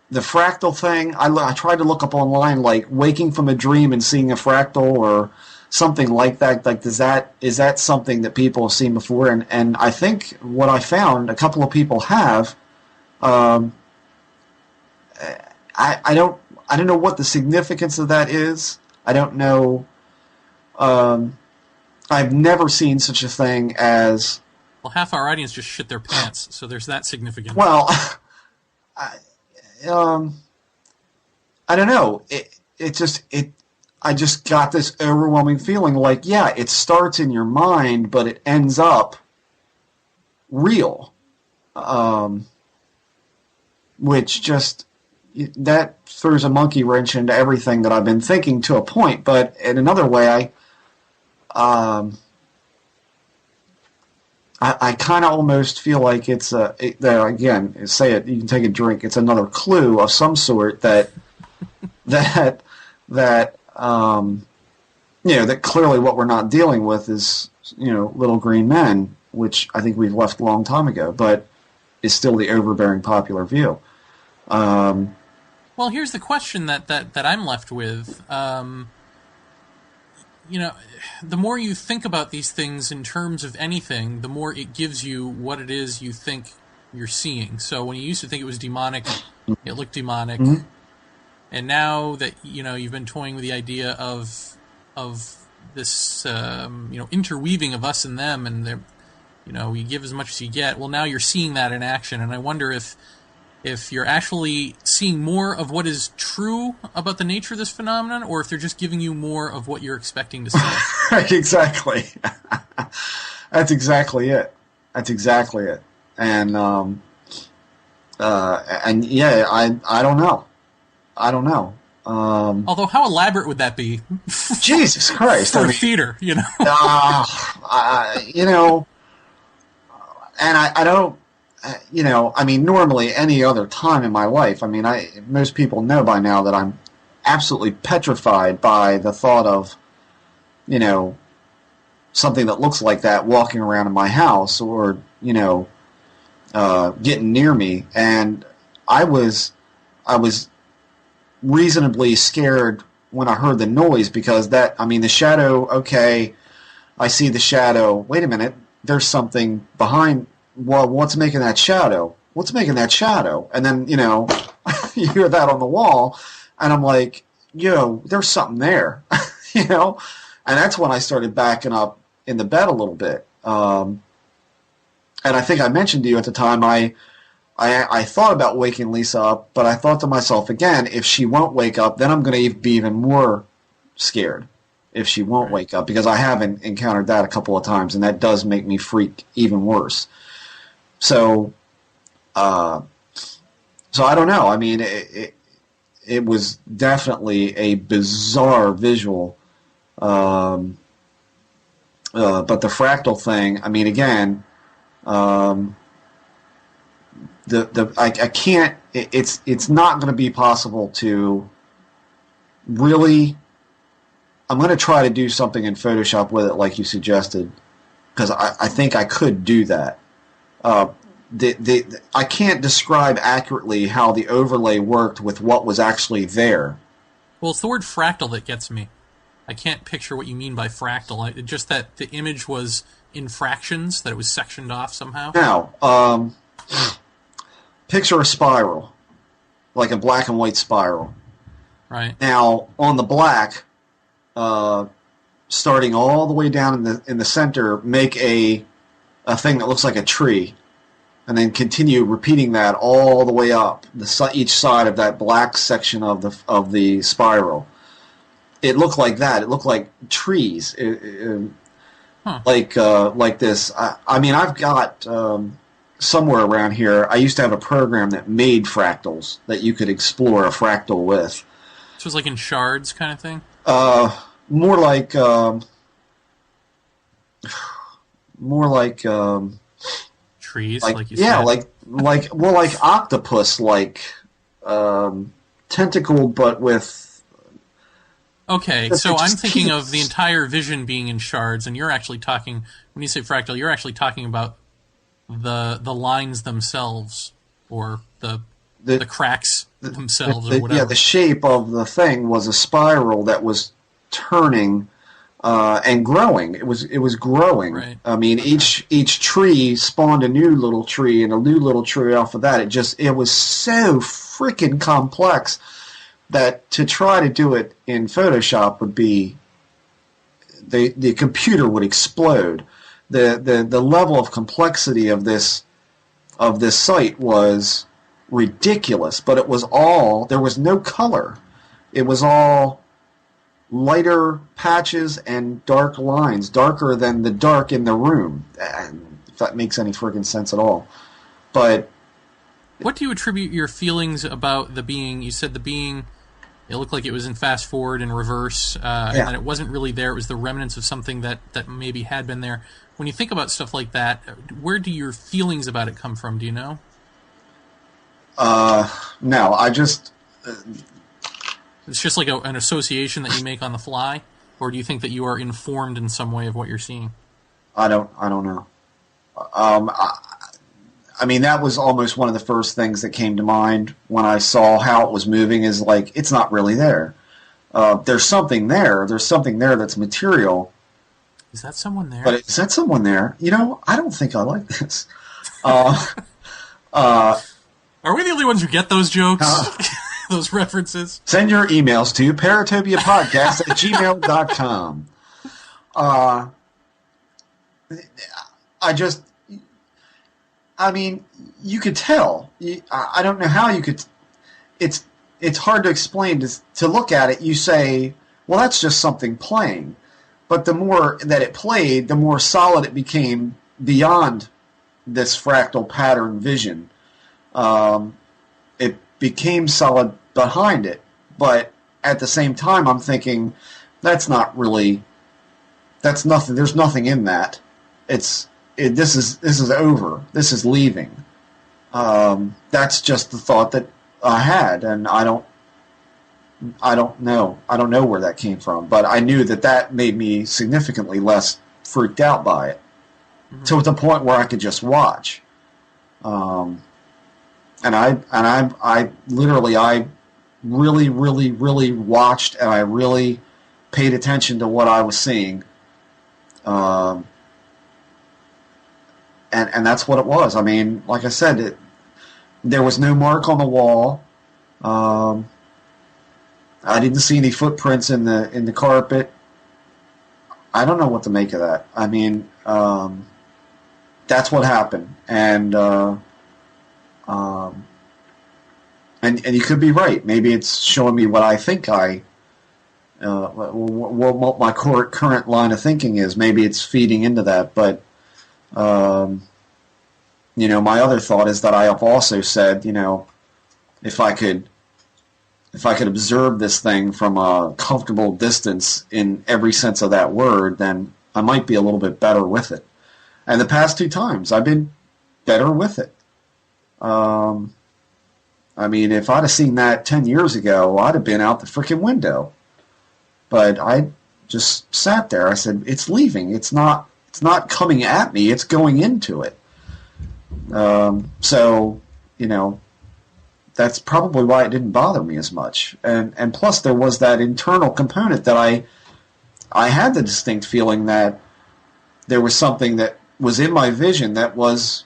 The fractal thing, I tried to look up online, like waking from a dream and seeing a fractal, or something like that. Like, is that something that people have seen before? And I think what I found, a couple of people have. I don't know what the significance of that is. I don't know. I've never seen such a thing as. Well, half our audience just shit their pants, so there's that significance. Well, I don't know. I just got this overwhelming feeling like, yeah, it starts in your mind, but it ends up real. Which just, that throws a monkey wrench into everything that I've been thinking to a point. But in another way, I kind of almost feel like it's again, say it, you can take a drink. It's another clue of some sort that that clearly what we're not dealing with is little green men, which I think we've left a long time ago, but is still the overbearing popular view. Well, here's the question that I'm left with. The more you think about these things in terms of anything, the more it gives you what it is you think you're seeing. So when you used to think it was demonic, it looked demonic. Mm-hmm. And now that, you've been toying with the idea of this, interweaving of us and them, and you give as much as you get. Well, now you're seeing that in action, and I wonder if you're actually seeing more of what is true about the nature of this phenomenon, or if they're just giving you more of what you're expecting to see. Exactly. That's exactly it. And yeah, I don't know. Although, how elaborate would that be? Jesus Christ! For a theater, and I don't. Normally any other time in my life, most people know by now that I'm absolutely petrified by the thought of, something that looks like that walking around in my house or, getting near me. And I was reasonably scared when I heard the noise because the shadow, okay, I see the shadow. Wait a minute, there's something behind. Well, what's making that shadow? And then, you hear that on the wall, and I'm like, there's something there, And that's when I started backing up in the bed a little bit. And I think I mentioned to you at the time, I thought about waking Lisa up, but I thought to myself, again, if she won't wake up, then I'm going to be even more scared if she won't wake up, because I haven't encountered that a couple of times, and that does make me freak even worse. So I don't know. It was definitely a bizarre visual. But the fractal thing, again, I can't. It's not going to be possible to really. I'm going to try to do something in Photoshop with it, like you suggested, because I think I could do that. I can't describe accurately how the overlay worked with what was actually there. Well, it's the word fractal that gets me. I can't picture what you mean by fractal. Just that the image was in fractions, that it was sectioned off somehow. Now, picture a spiral, like a black and white spiral. Right. Now, on the black, starting all the way down in the center, make a thing that looks like a tree, and then continue repeating that all the way up each side of that black section of the spiral. It looked like that. It looked like trees, like this. I've got somewhere around here. I used to have a program that made fractals that you could explore a fractal with. So it was like in shards, kind of thing. More like. Trees, like you yeah, said. like octopus, tentacled, but with. Okay, so I'm thinking of the entire vision being in shards, and you're actually talking, when you say fractal, you're actually talking about the lines themselves, or the cracks themselves, or whatever. Yeah, the shape of the thing was a spiral that was turning and growing. It was growing. Right. I mean, each tree spawned a new little tree and a new little tree off of that. It was so freaking complex that to try to do it in Photoshop would be the computer would explode. The level of complexity of this site was ridiculous, but it was all, there was no color. It was all lighter patches and dark lines, darker than the dark in the room, if that makes any friggin' sense at all. But what do you attribute your feelings about the being? You said the being, it looked like it was in fast forward and reverse, and that it wasn't really there. It was the remnants of something that maybe had been there. When you think about stuff like that, where do your feelings about it come from? Do you know? No, I just... It's just like an association that you make on the fly? Or do you think that you are informed in some way of what you're seeing? I don't know. I mean, that was almost one of the first things that came to mind when I saw how it was moving, is like, it's not really there. There's something there. There's something there that's material. Is that someone there? But is that someone there? You know, I don't think I like this. Are we the only ones who get those jokes? Those references? Send your emails to paratopiapodcast@gmail.com. I mean, you could tell. I don't know how you could. It's hard to explain. To look at it, you say, well, that's just something playing. But the more that it played, the more solid it became beyond this fractal pattern vision. It became solid behind it. But at the same time, I'm thinking, that's nothing. There's nothing in that. This is over. This is leaving. That's just the thought that I had, and I don't know. I don't know where that came from, but I knew that made me significantly less freaked out by it, to the point where I could just watch. And I really, really, really watched, and I really paid attention to what I was seeing. And that's what it was. I mean, like I said, there was no mark on the wall. I didn't see any footprints in the carpet. I don't know what to make of that. I mean, that's what happened, and you could be right. Maybe it's showing me what I think what my current line of thinking is. Maybe it's feeding into that, but. My other thought is that I have also said, if I could observe this thing from a comfortable distance in every sense of that word, then I might be a little bit better with it. And the past 2 times, I've been better with it. I mean, if I'd have seen that 10 years ago, I'd have been out the frickin' window. But I just sat there. I said, it's leaving. It's not coming at me. It's going into it. So, that's probably why it didn't bother me as much. And plus there was that internal component that I had the distinct feeling that there was something that was in my vision that was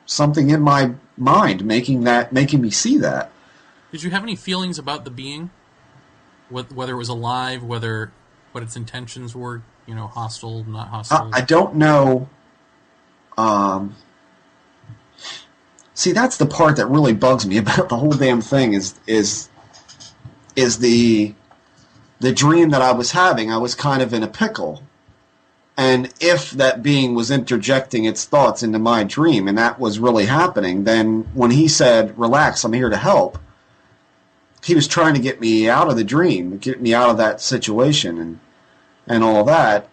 something in my mind making me see that. Did you have any feelings about the being? Whether it was alive, what its intentions were, hostile, not hostile? I don't know. See, that's the part that really bugs me about the whole damn thing is the dream that I was having. I was kind of in a pickle. And if that being was interjecting its thoughts into my dream, and that was really happening, then when he said, relax, I'm here to help, he was trying to get me out of the dream, get me out of that situation and all that.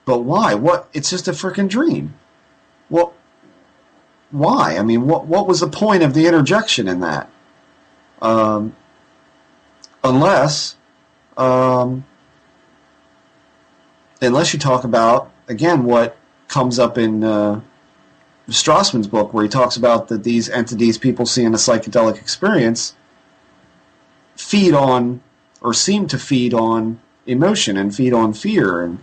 But why? What? It's just a freaking dream. Well, why? I mean, what was the point of the interjection in that? Unless you talk about, again, what comes up in Strassman's book, where he talks about that these entities people see in a psychedelic experience feed on, or seem to feed on, emotion and feed on fear. And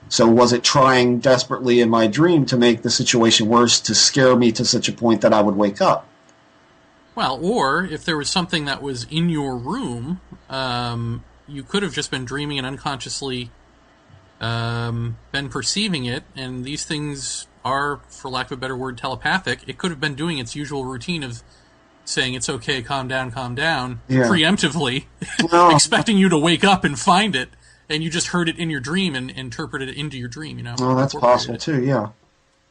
so was it trying desperately in my dream to make the situation worse, to scare me to such a point that I would wake up? Well, or if there was something that was in your room, you could have just been dreaming and unconsciously been perceiving it, and these things are, for lack of a better word, telepathic. It could have been doing its usual routine of saying, it's okay, calm down, preemptively, Well, expecting you to wake up and find it, and you just heard it in your dream and interpreted it into your dream, you know? well, that's possible too, yeah.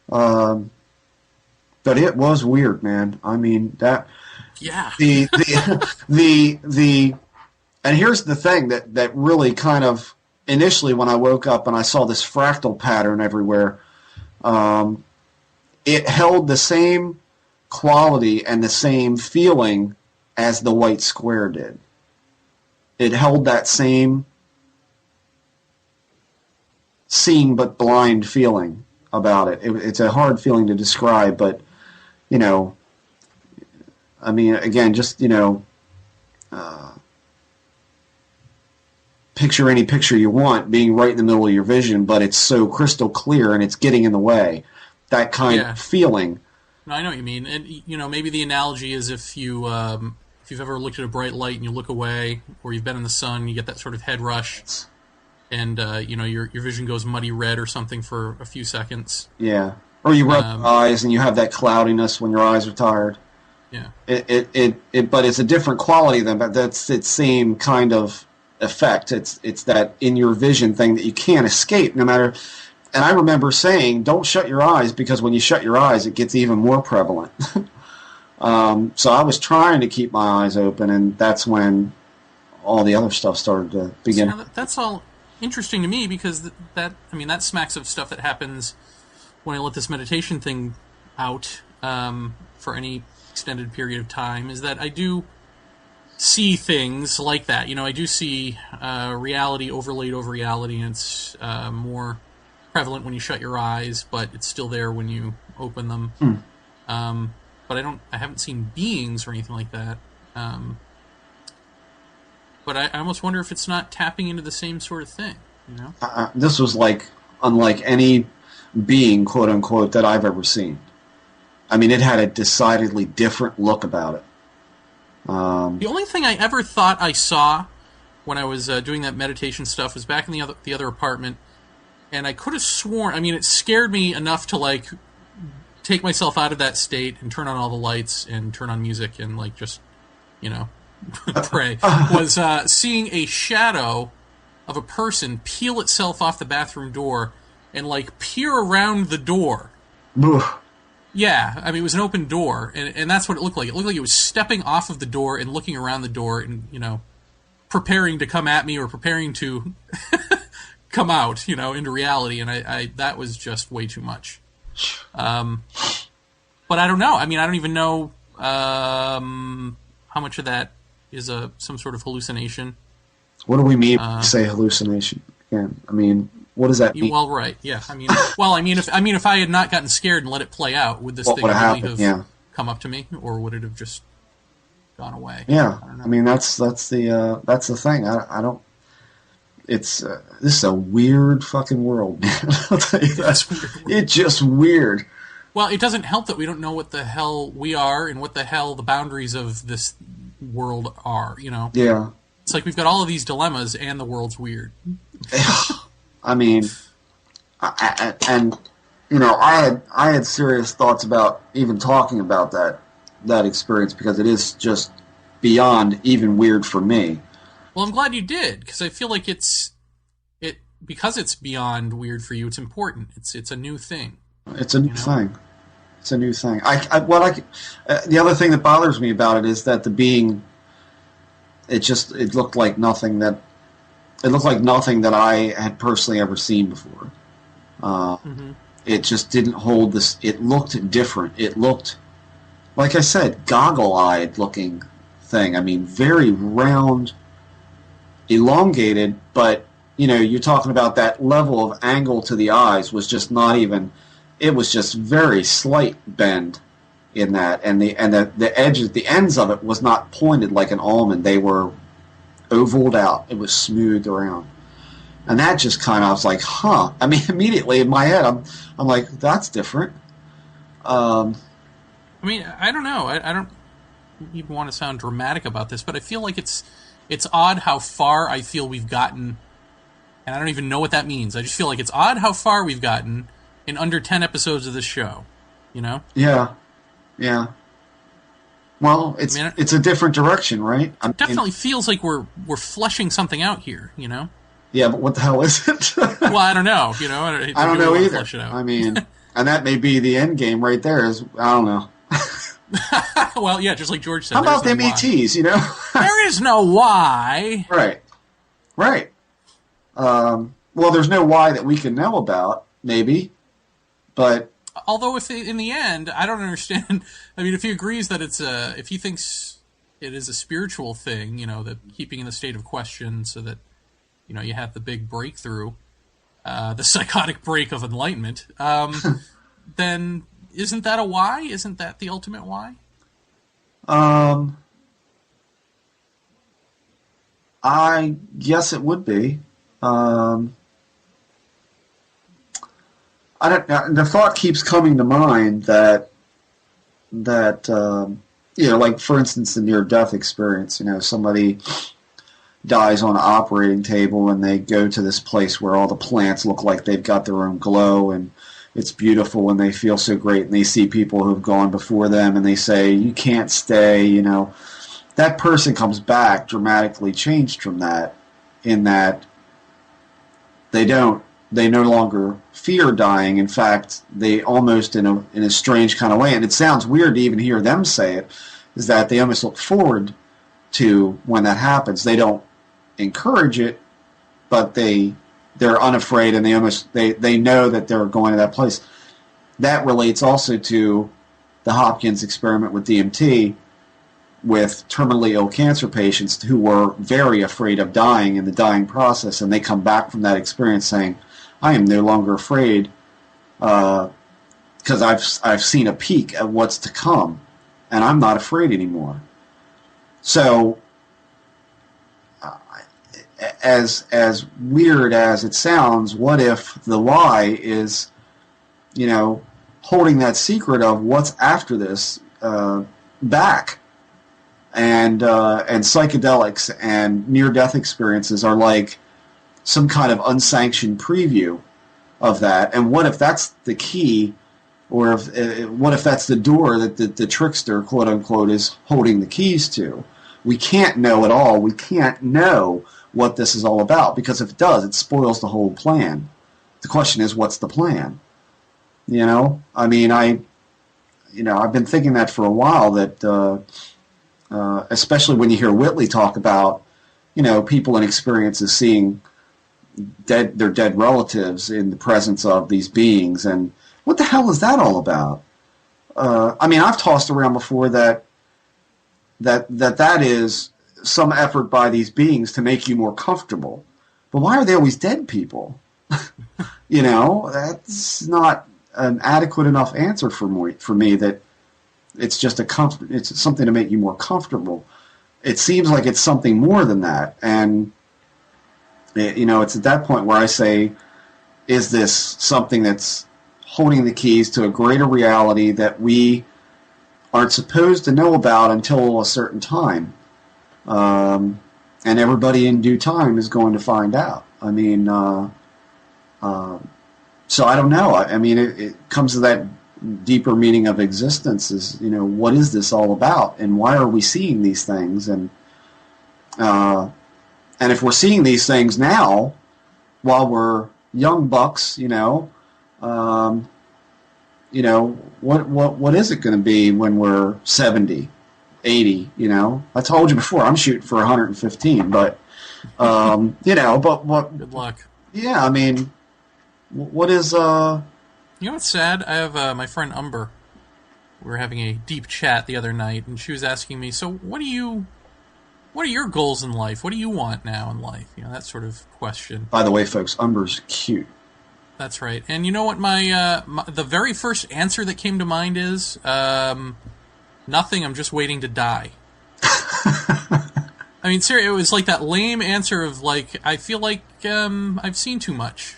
But it was weird, man. I mean, that... Yeah. And here's the thing that really kind of, initially when I woke up and I saw this fractal pattern everywhere, it held the same quality and the same feeling as the white square did. It held that same seeing but blind feeling about it. It's a hard feeling to describe, but, you know, I mean, again, just, you know, picture any picture you want being right in the middle of your vision, but it's so crystal clear and it's getting in the way. That kind of feeling. No, I know what you mean. And, you know, maybe the analogy is if you've ever looked at a bright light and you look away, or you've been in the sun, you get that sort of head rush, and, you know, your vision goes muddy red or something for a few seconds. Yeah. Or you rub your eyes and you have that cloudiness when your eyes are tired. Yeah. But it's a different quality than, but that's its same kind of effect. It's that in your vision thing that you can't escape no matter. And I remember saying, don't shut your eyes, because when you shut your eyes, it gets even more prevalent. So I was trying to keep my eyes open, and that's when all the other stuff started to begin. So that's all interesting to me, because that smacks of stuff that happens when I let this meditation thing out for any extended period of time, is that I do see things like that. You know, I do see reality overlaid over reality, and it's more prevalent when you shut your eyes, but it's still there when you open them. But I haven't seen beings or anything like that. But I almost wonder if it's not tapping into the same sort of thing, you know? This was unlike any being, quote unquote, that I've ever seen. I mean, it had a decidedly different look about it. The only thing I ever thought I saw when I was doing that meditation stuff was back in the other apartment, and I could have sworn, I mean, it scared me enough to, take myself out of that state and turn on all the lights and turn on music and, just, you know, pray, was seeing a shadow of a person peel itself off the bathroom door and, peer around the door. Yeah, I mean, it was an open door, and that's what it looked like. It looked like it was stepping off of the door and looking around the door and, you know, preparing to come at me or preparing to come out, you know, into reality, and I that was just way too much. But I don't know. I mean, I don't even know how much of that is some sort of hallucination. What do we mean when we say hallucination? Again, I mean, what does that mean? Well, right, yeah. I mean, if I had not gotten scared and let it play out, would this thing really have come up to me, or would it have just gone away? Yeah, I mean, that's the thing. I don't. This is a weird fucking world, man. I'll tell you that. It's just weird. Well, it doesn't help that we don't know what the hell we are and what the hell the boundaries of this world are, you know? Yeah. It's like we've got all of these dilemmas and the world's weird. I mean, and, you know, I had serious thoughts about even talking about that experience, because it is just beyond even weird for me. Well, I'm glad you did, because I feel like because it's beyond weird for you, it's important. It's a new thing. It's a new thing. It's a new thing. The other thing that bothers me about it is that the being, it looked like nothing that I had personally ever seen before. It just didn't hold this. It looked different. It looked, like I said, goggle-eyed looking thing. I mean, very round, elongated, but, you know, you're talking about that level of angle to the eyes was just not even, it was just very slight bend in that, and the edges, the ends of it was not pointed like an almond. They were ovaled out. It was smooth around. And that just kind of, I was like, huh. I mean, immediately in my head, I'm like, that's different. I mean, I don't know. I don't even want to sound dramatic about this, but I feel like it's odd how far I feel we've gotten, and I don't even know what that means. I just feel like it's odd how far we've gotten in under 10 episodes of this show, you know? Yeah. Well, it's a different direction, right? It definitely feels like we're fleshing something out here, you know? Yeah, but what the hell is it? Well, I don't know, you know? I don't know either. I mean, and that may be the end game right there. I don't know. Well, yeah, just like George said. How about them ETs, you know? There is no why. Right. Well, there's no why that we can know about, maybe, but... Although, in the end, I don't understand. I mean, if he agrees that if he thinks it is a spiritual thing, you know, that keeping in the state of question so that, you know, you have the big breakthrough, the psychotic break of enlightenment, then isn't that a why? Isn't that the ultimate why? I guess it would be. The thought keeps coming to mind that you know, like for instance, the near-death experience. You know, somebody dies on an operating table, and they go to this place where all the plants look like they've got their own glow, and it's beautiful, and they feel so great, and they see people who've gone before them, and they say, "You can't stay." You know, that person comes back dramatically changed from that, in that they no longer fear dying. In fact, they almost, in a strange kind of way, and it sounds weird to even hear them say it, is that they almost look forward to when that happens. They don't encourage it, but they're unafraid, and they know that they're going to that place. That relates also to the Hopkins experiment with DMT, with terminally ill cancer patients who were very afraid of dying in the dying process, and they come back from that experience saying, I am no longer afraid because I've seen a peek at what's to come, and I'm not afraid anymore. So, as weird as it sounds, what if the why is, you know, holding that secret of what's after this back? And psychedelics and near-death experiences are like some kind of unsanctioned preview of that. And what if that's the key, or what if that's the door that the trickster, quote unquote, is holding the keys to? We can't know at all. We can't know what this is all about, because if it does, it spoils the whole plan. The question is, what's the plan? You know, I mean, I've been thinking that for a while, that especially when you hear Whitley talk about, you know, people in experiences seeing their dead relatives in the presence of these beings, and what the hell is that all about? I mean, I've tossed around before that is some effort by these beings to make you more comfortable. But why are they always dead people? You know, that's not an adequate enough answer for me that it's just it's something to make you more comfortable. It seems like it's something more than that. And, you know, it's at that point where I say, is this something that's holding the keys to a greater reality that we aren't supposed to know about until a certain time? And everybody in due time is going to find out. I mean, so I don't know. I mean, it comes to that deeper meaning of existence is, you know, what is this all about, and why are we seeing these things? And if we're seeing these things now, while we're young bucks, you know, what is it going to be when we're 70, 80? You know, I told you before, I'm shooting for 115, but you know, but what? Good luck. Yeah, I mean, what is You know what's sad? I have my friend Umber. We were having a deep chat the other night, and she was asking me, so what are your goals in life? What do you want now in life? You know, that sort of question. By the way, folks, Umber's cute. That's right. And you know what the very first answer that came to mind is? Nothing, I'm just waiting to die. I I mean, seriously, it was like that lame answer of, like, I feel like I've seen too much.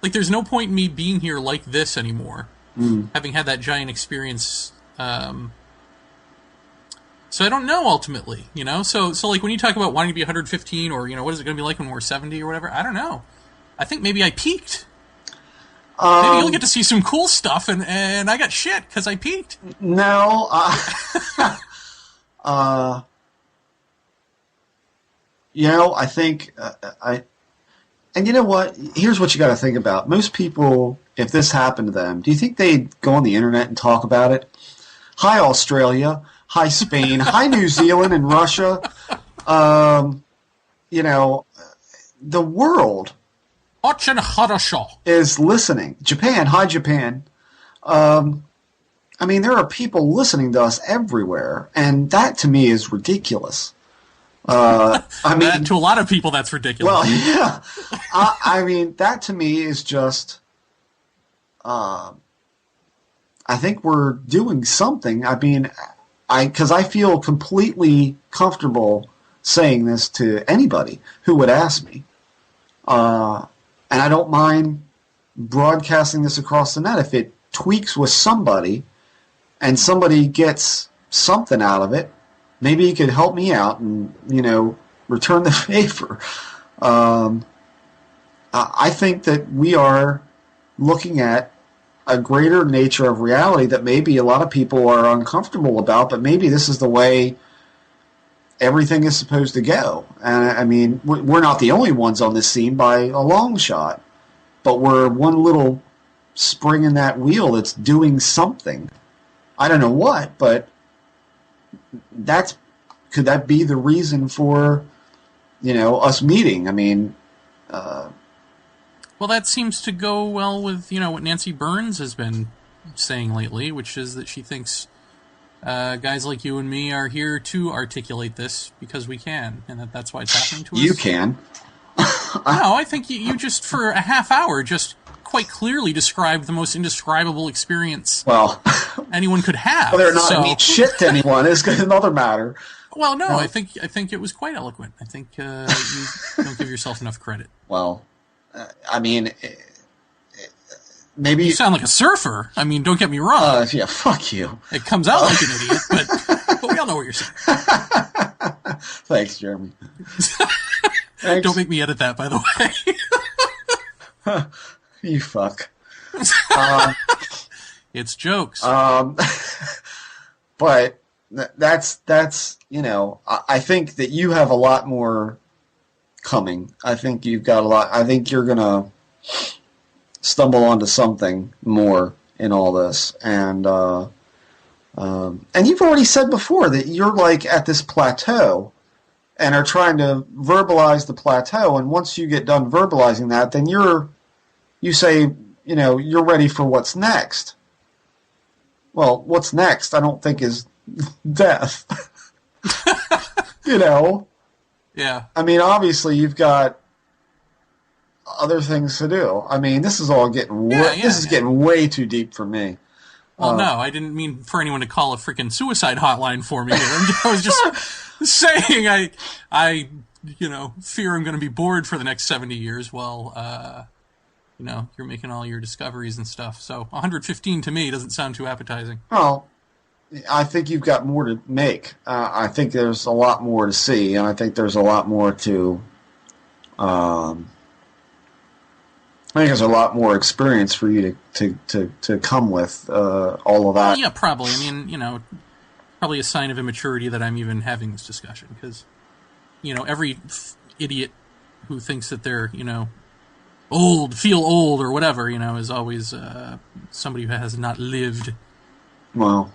Like, there's no point in me being here like this anymore, having had that giant experience. So I don't know, ultimately, you know? So like, when you talk about wanting to be 115, or, you know, what is it going to be like when we're 70 or whatever, I don't know. I think maybe I peaked. Maybe you'll get to see some cool stuff, and I got shit because I peaked. No. You know, I think and you know what? Here's what you got to think about. Most people, if this happened to them, do you think they'd go on the internet and talk about it? Hi, Australia. Hi, Spain. Hi, New Zealand and Russia. You know, the world is listening. Japan. Hi, Japan. I mean, there are people listening to us everywhere, and that to me is ridiculous. I mean, to a lot of people, that's ridiculous. Well, yeah. I mean, that to me is just. I think we're doing something. I mean, because I feel completely comfortable saying this to anybody who would ask me, and I don't mind broadcasting this across the net if it tweaks with somebody, and somebody gets something out of it. Maybe you could help me out and, you know, return the favor. I think that we are looking at a greater nature of reality that maybe a lot of people are uncomfortable about, but maybe this is the way everything is supposed to go. And, I mean, we're not the only ones on this scene by a long shot, but we're one little spring in that wheel that's doing something. I don't know what, but could that be the reason for, you know, us meeting? I mean, well, that seems to go well with, you know, what Nancy Burns has been saying lately, which is that she thinks guys like you and me are here to articulate this because we can, and that's why it's happening to us. You can. No, I think you just, for a half hour, just quite clearly described the most indescribable experience anyone could have. Well, they're not mean shit to anyone. It's another matter. Well, no, I think it was quite eloquent. I think you don't give yourself enough credit. Well, I mean, maybe you sound like a surfer. I mean, don't get me wrong. Yeah, fuck you. It comes out like an idiot, but we all know what you're saying. Thanks, Jeremy. Thanks. Don't make me edit that, by the way. You fuck. It's jokes. But that's you know, I think that you have a lot more coming. I think you've got a lot. I think you're gonna stumble onto something more in all this, and you've already said before that you're like at this plateau and are trying to verbalize the plateau, and once you get done verbalizing that, then you say, you know, you're ready for what's next. Well, what's next, I don't think, is death. You know? Yeah. I mean, obviously, you've got other things to do. I mean, this is all getting getting way too deep for me. Well, no, I didn't mean for anyone to call a freaking suicide hotline for me. I was just saying I you know, fear I'm going to be bored for the next 70 years while, you know, you're making all your discoveries and stuff. So 115 to me doesn't sound too appetizing. Well, I think you've got more to make. I think there's a lot more to see, and I think there's a lot more to... I think there's a lot more experience for you to come with all of that. Well, yeah, probably. I mean, you know, probably a sign of immaturity that I'm even having this discussion, because, you know, every idiot who thinks that they're, you know, feel old or whatever, you know, is always somebody who has not lived. Well,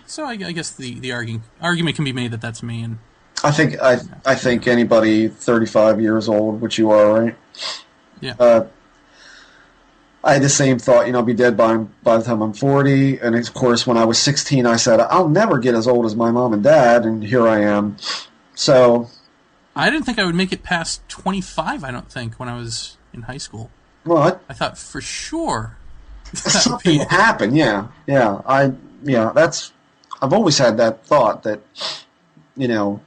so I guess the argument can be made that that's me. And I think anybody 35 years old, which you are, right? Yeah. I had the same thought, you know, I'll be dead by the time I'm 40. And of course, when I was 16, I said, I'll never get as old as my mom and dad, and here I am. So I didn't think I would make it past 25, I don't think, when I was in high school. What? I thought for sure something will happen, yeah. I've always had that thought that, you know,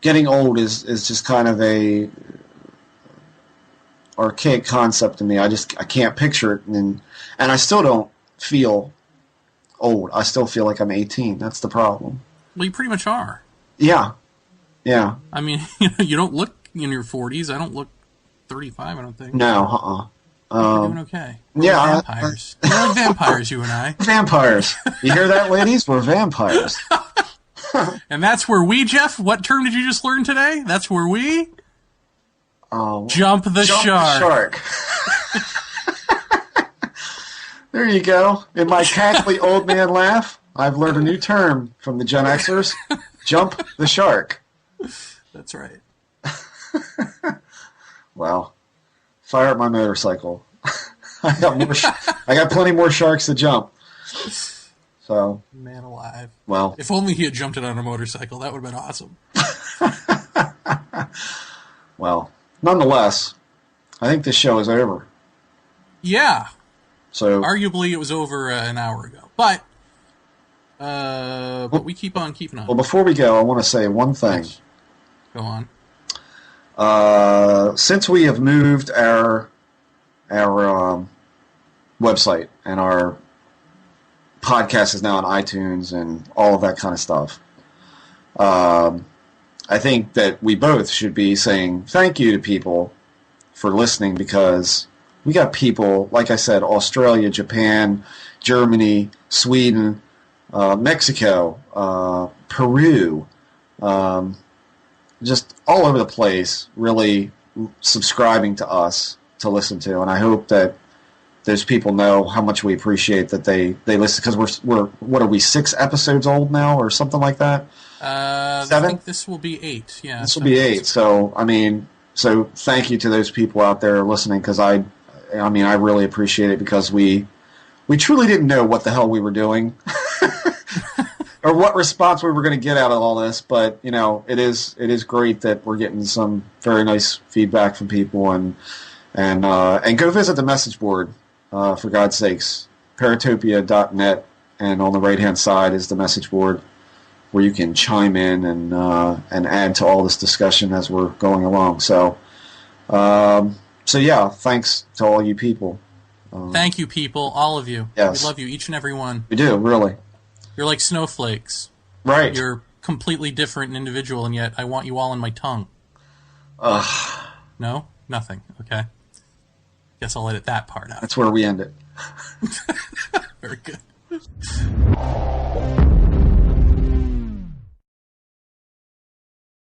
getting old is just kind of a archaic concept to me. I can't picture it, and I still don't feel old. I still feel like I'm 18. That's the problem. Well, you pretty much are. Yeah. I mean, you don't look in your 40s. I don't look 35, I don't think. No, We're doing okay. We're vampires. We're like vampires, you and I. Vampires. You hear that, ladies? We're vampires. And that's where we, Jeff, what term did you just learn today? That's where we jump the shark. There you go. In my cackly old man laugh, I've learned a new term from the Gen Xers. Jump the shark. That's right. Well, fire up my motorcycle. I got plenty more sharks to jump. So, man alive. Well, if only he had jumped it on a motorcycle, that would have been awesome. Well, nonetheless, I think this show is over. Yeah. So arguably it was over an hour ago, but we keep on keeping on. Well, before we go, I want to say one thing. Yes. Go on. Since we have moved our website and our podcast is now on iTunes and all of that kind of stuff, I think that we both should be saying thank you to people for listening, because we got people, like I said, Australia, Japan, Germany, Sweden, Mexico, Peru, just all over the place, really subscribing to us to listen to. And I hope that those people know how much we appreciate that they listen, because we're what are we, 6 episodes old now or something like that? 7? I think this will be 8. Yeah, this will be 8. So I mean, thank you to those people out there listening, because I really appreciate it, because we truly didn't know what the hell we were doing or what response we were going to get out of all this. But it is great that we're getting some very nice feedback from people, and go visit the message board, for God's sakes, paratopia.net, and on the right hand side is the message board where you can chime in and add to all this discussion as we're going along. So yeah, thanks to all you people. Thank you, people, all of you. Yes. We love you, each and every one. We do, really. You're like snowflakes. Right. You're completely different and individual, and yet I want you all in my tongue. No? Nothing. Okay. Guess I'll edit that part out. That's where we end it.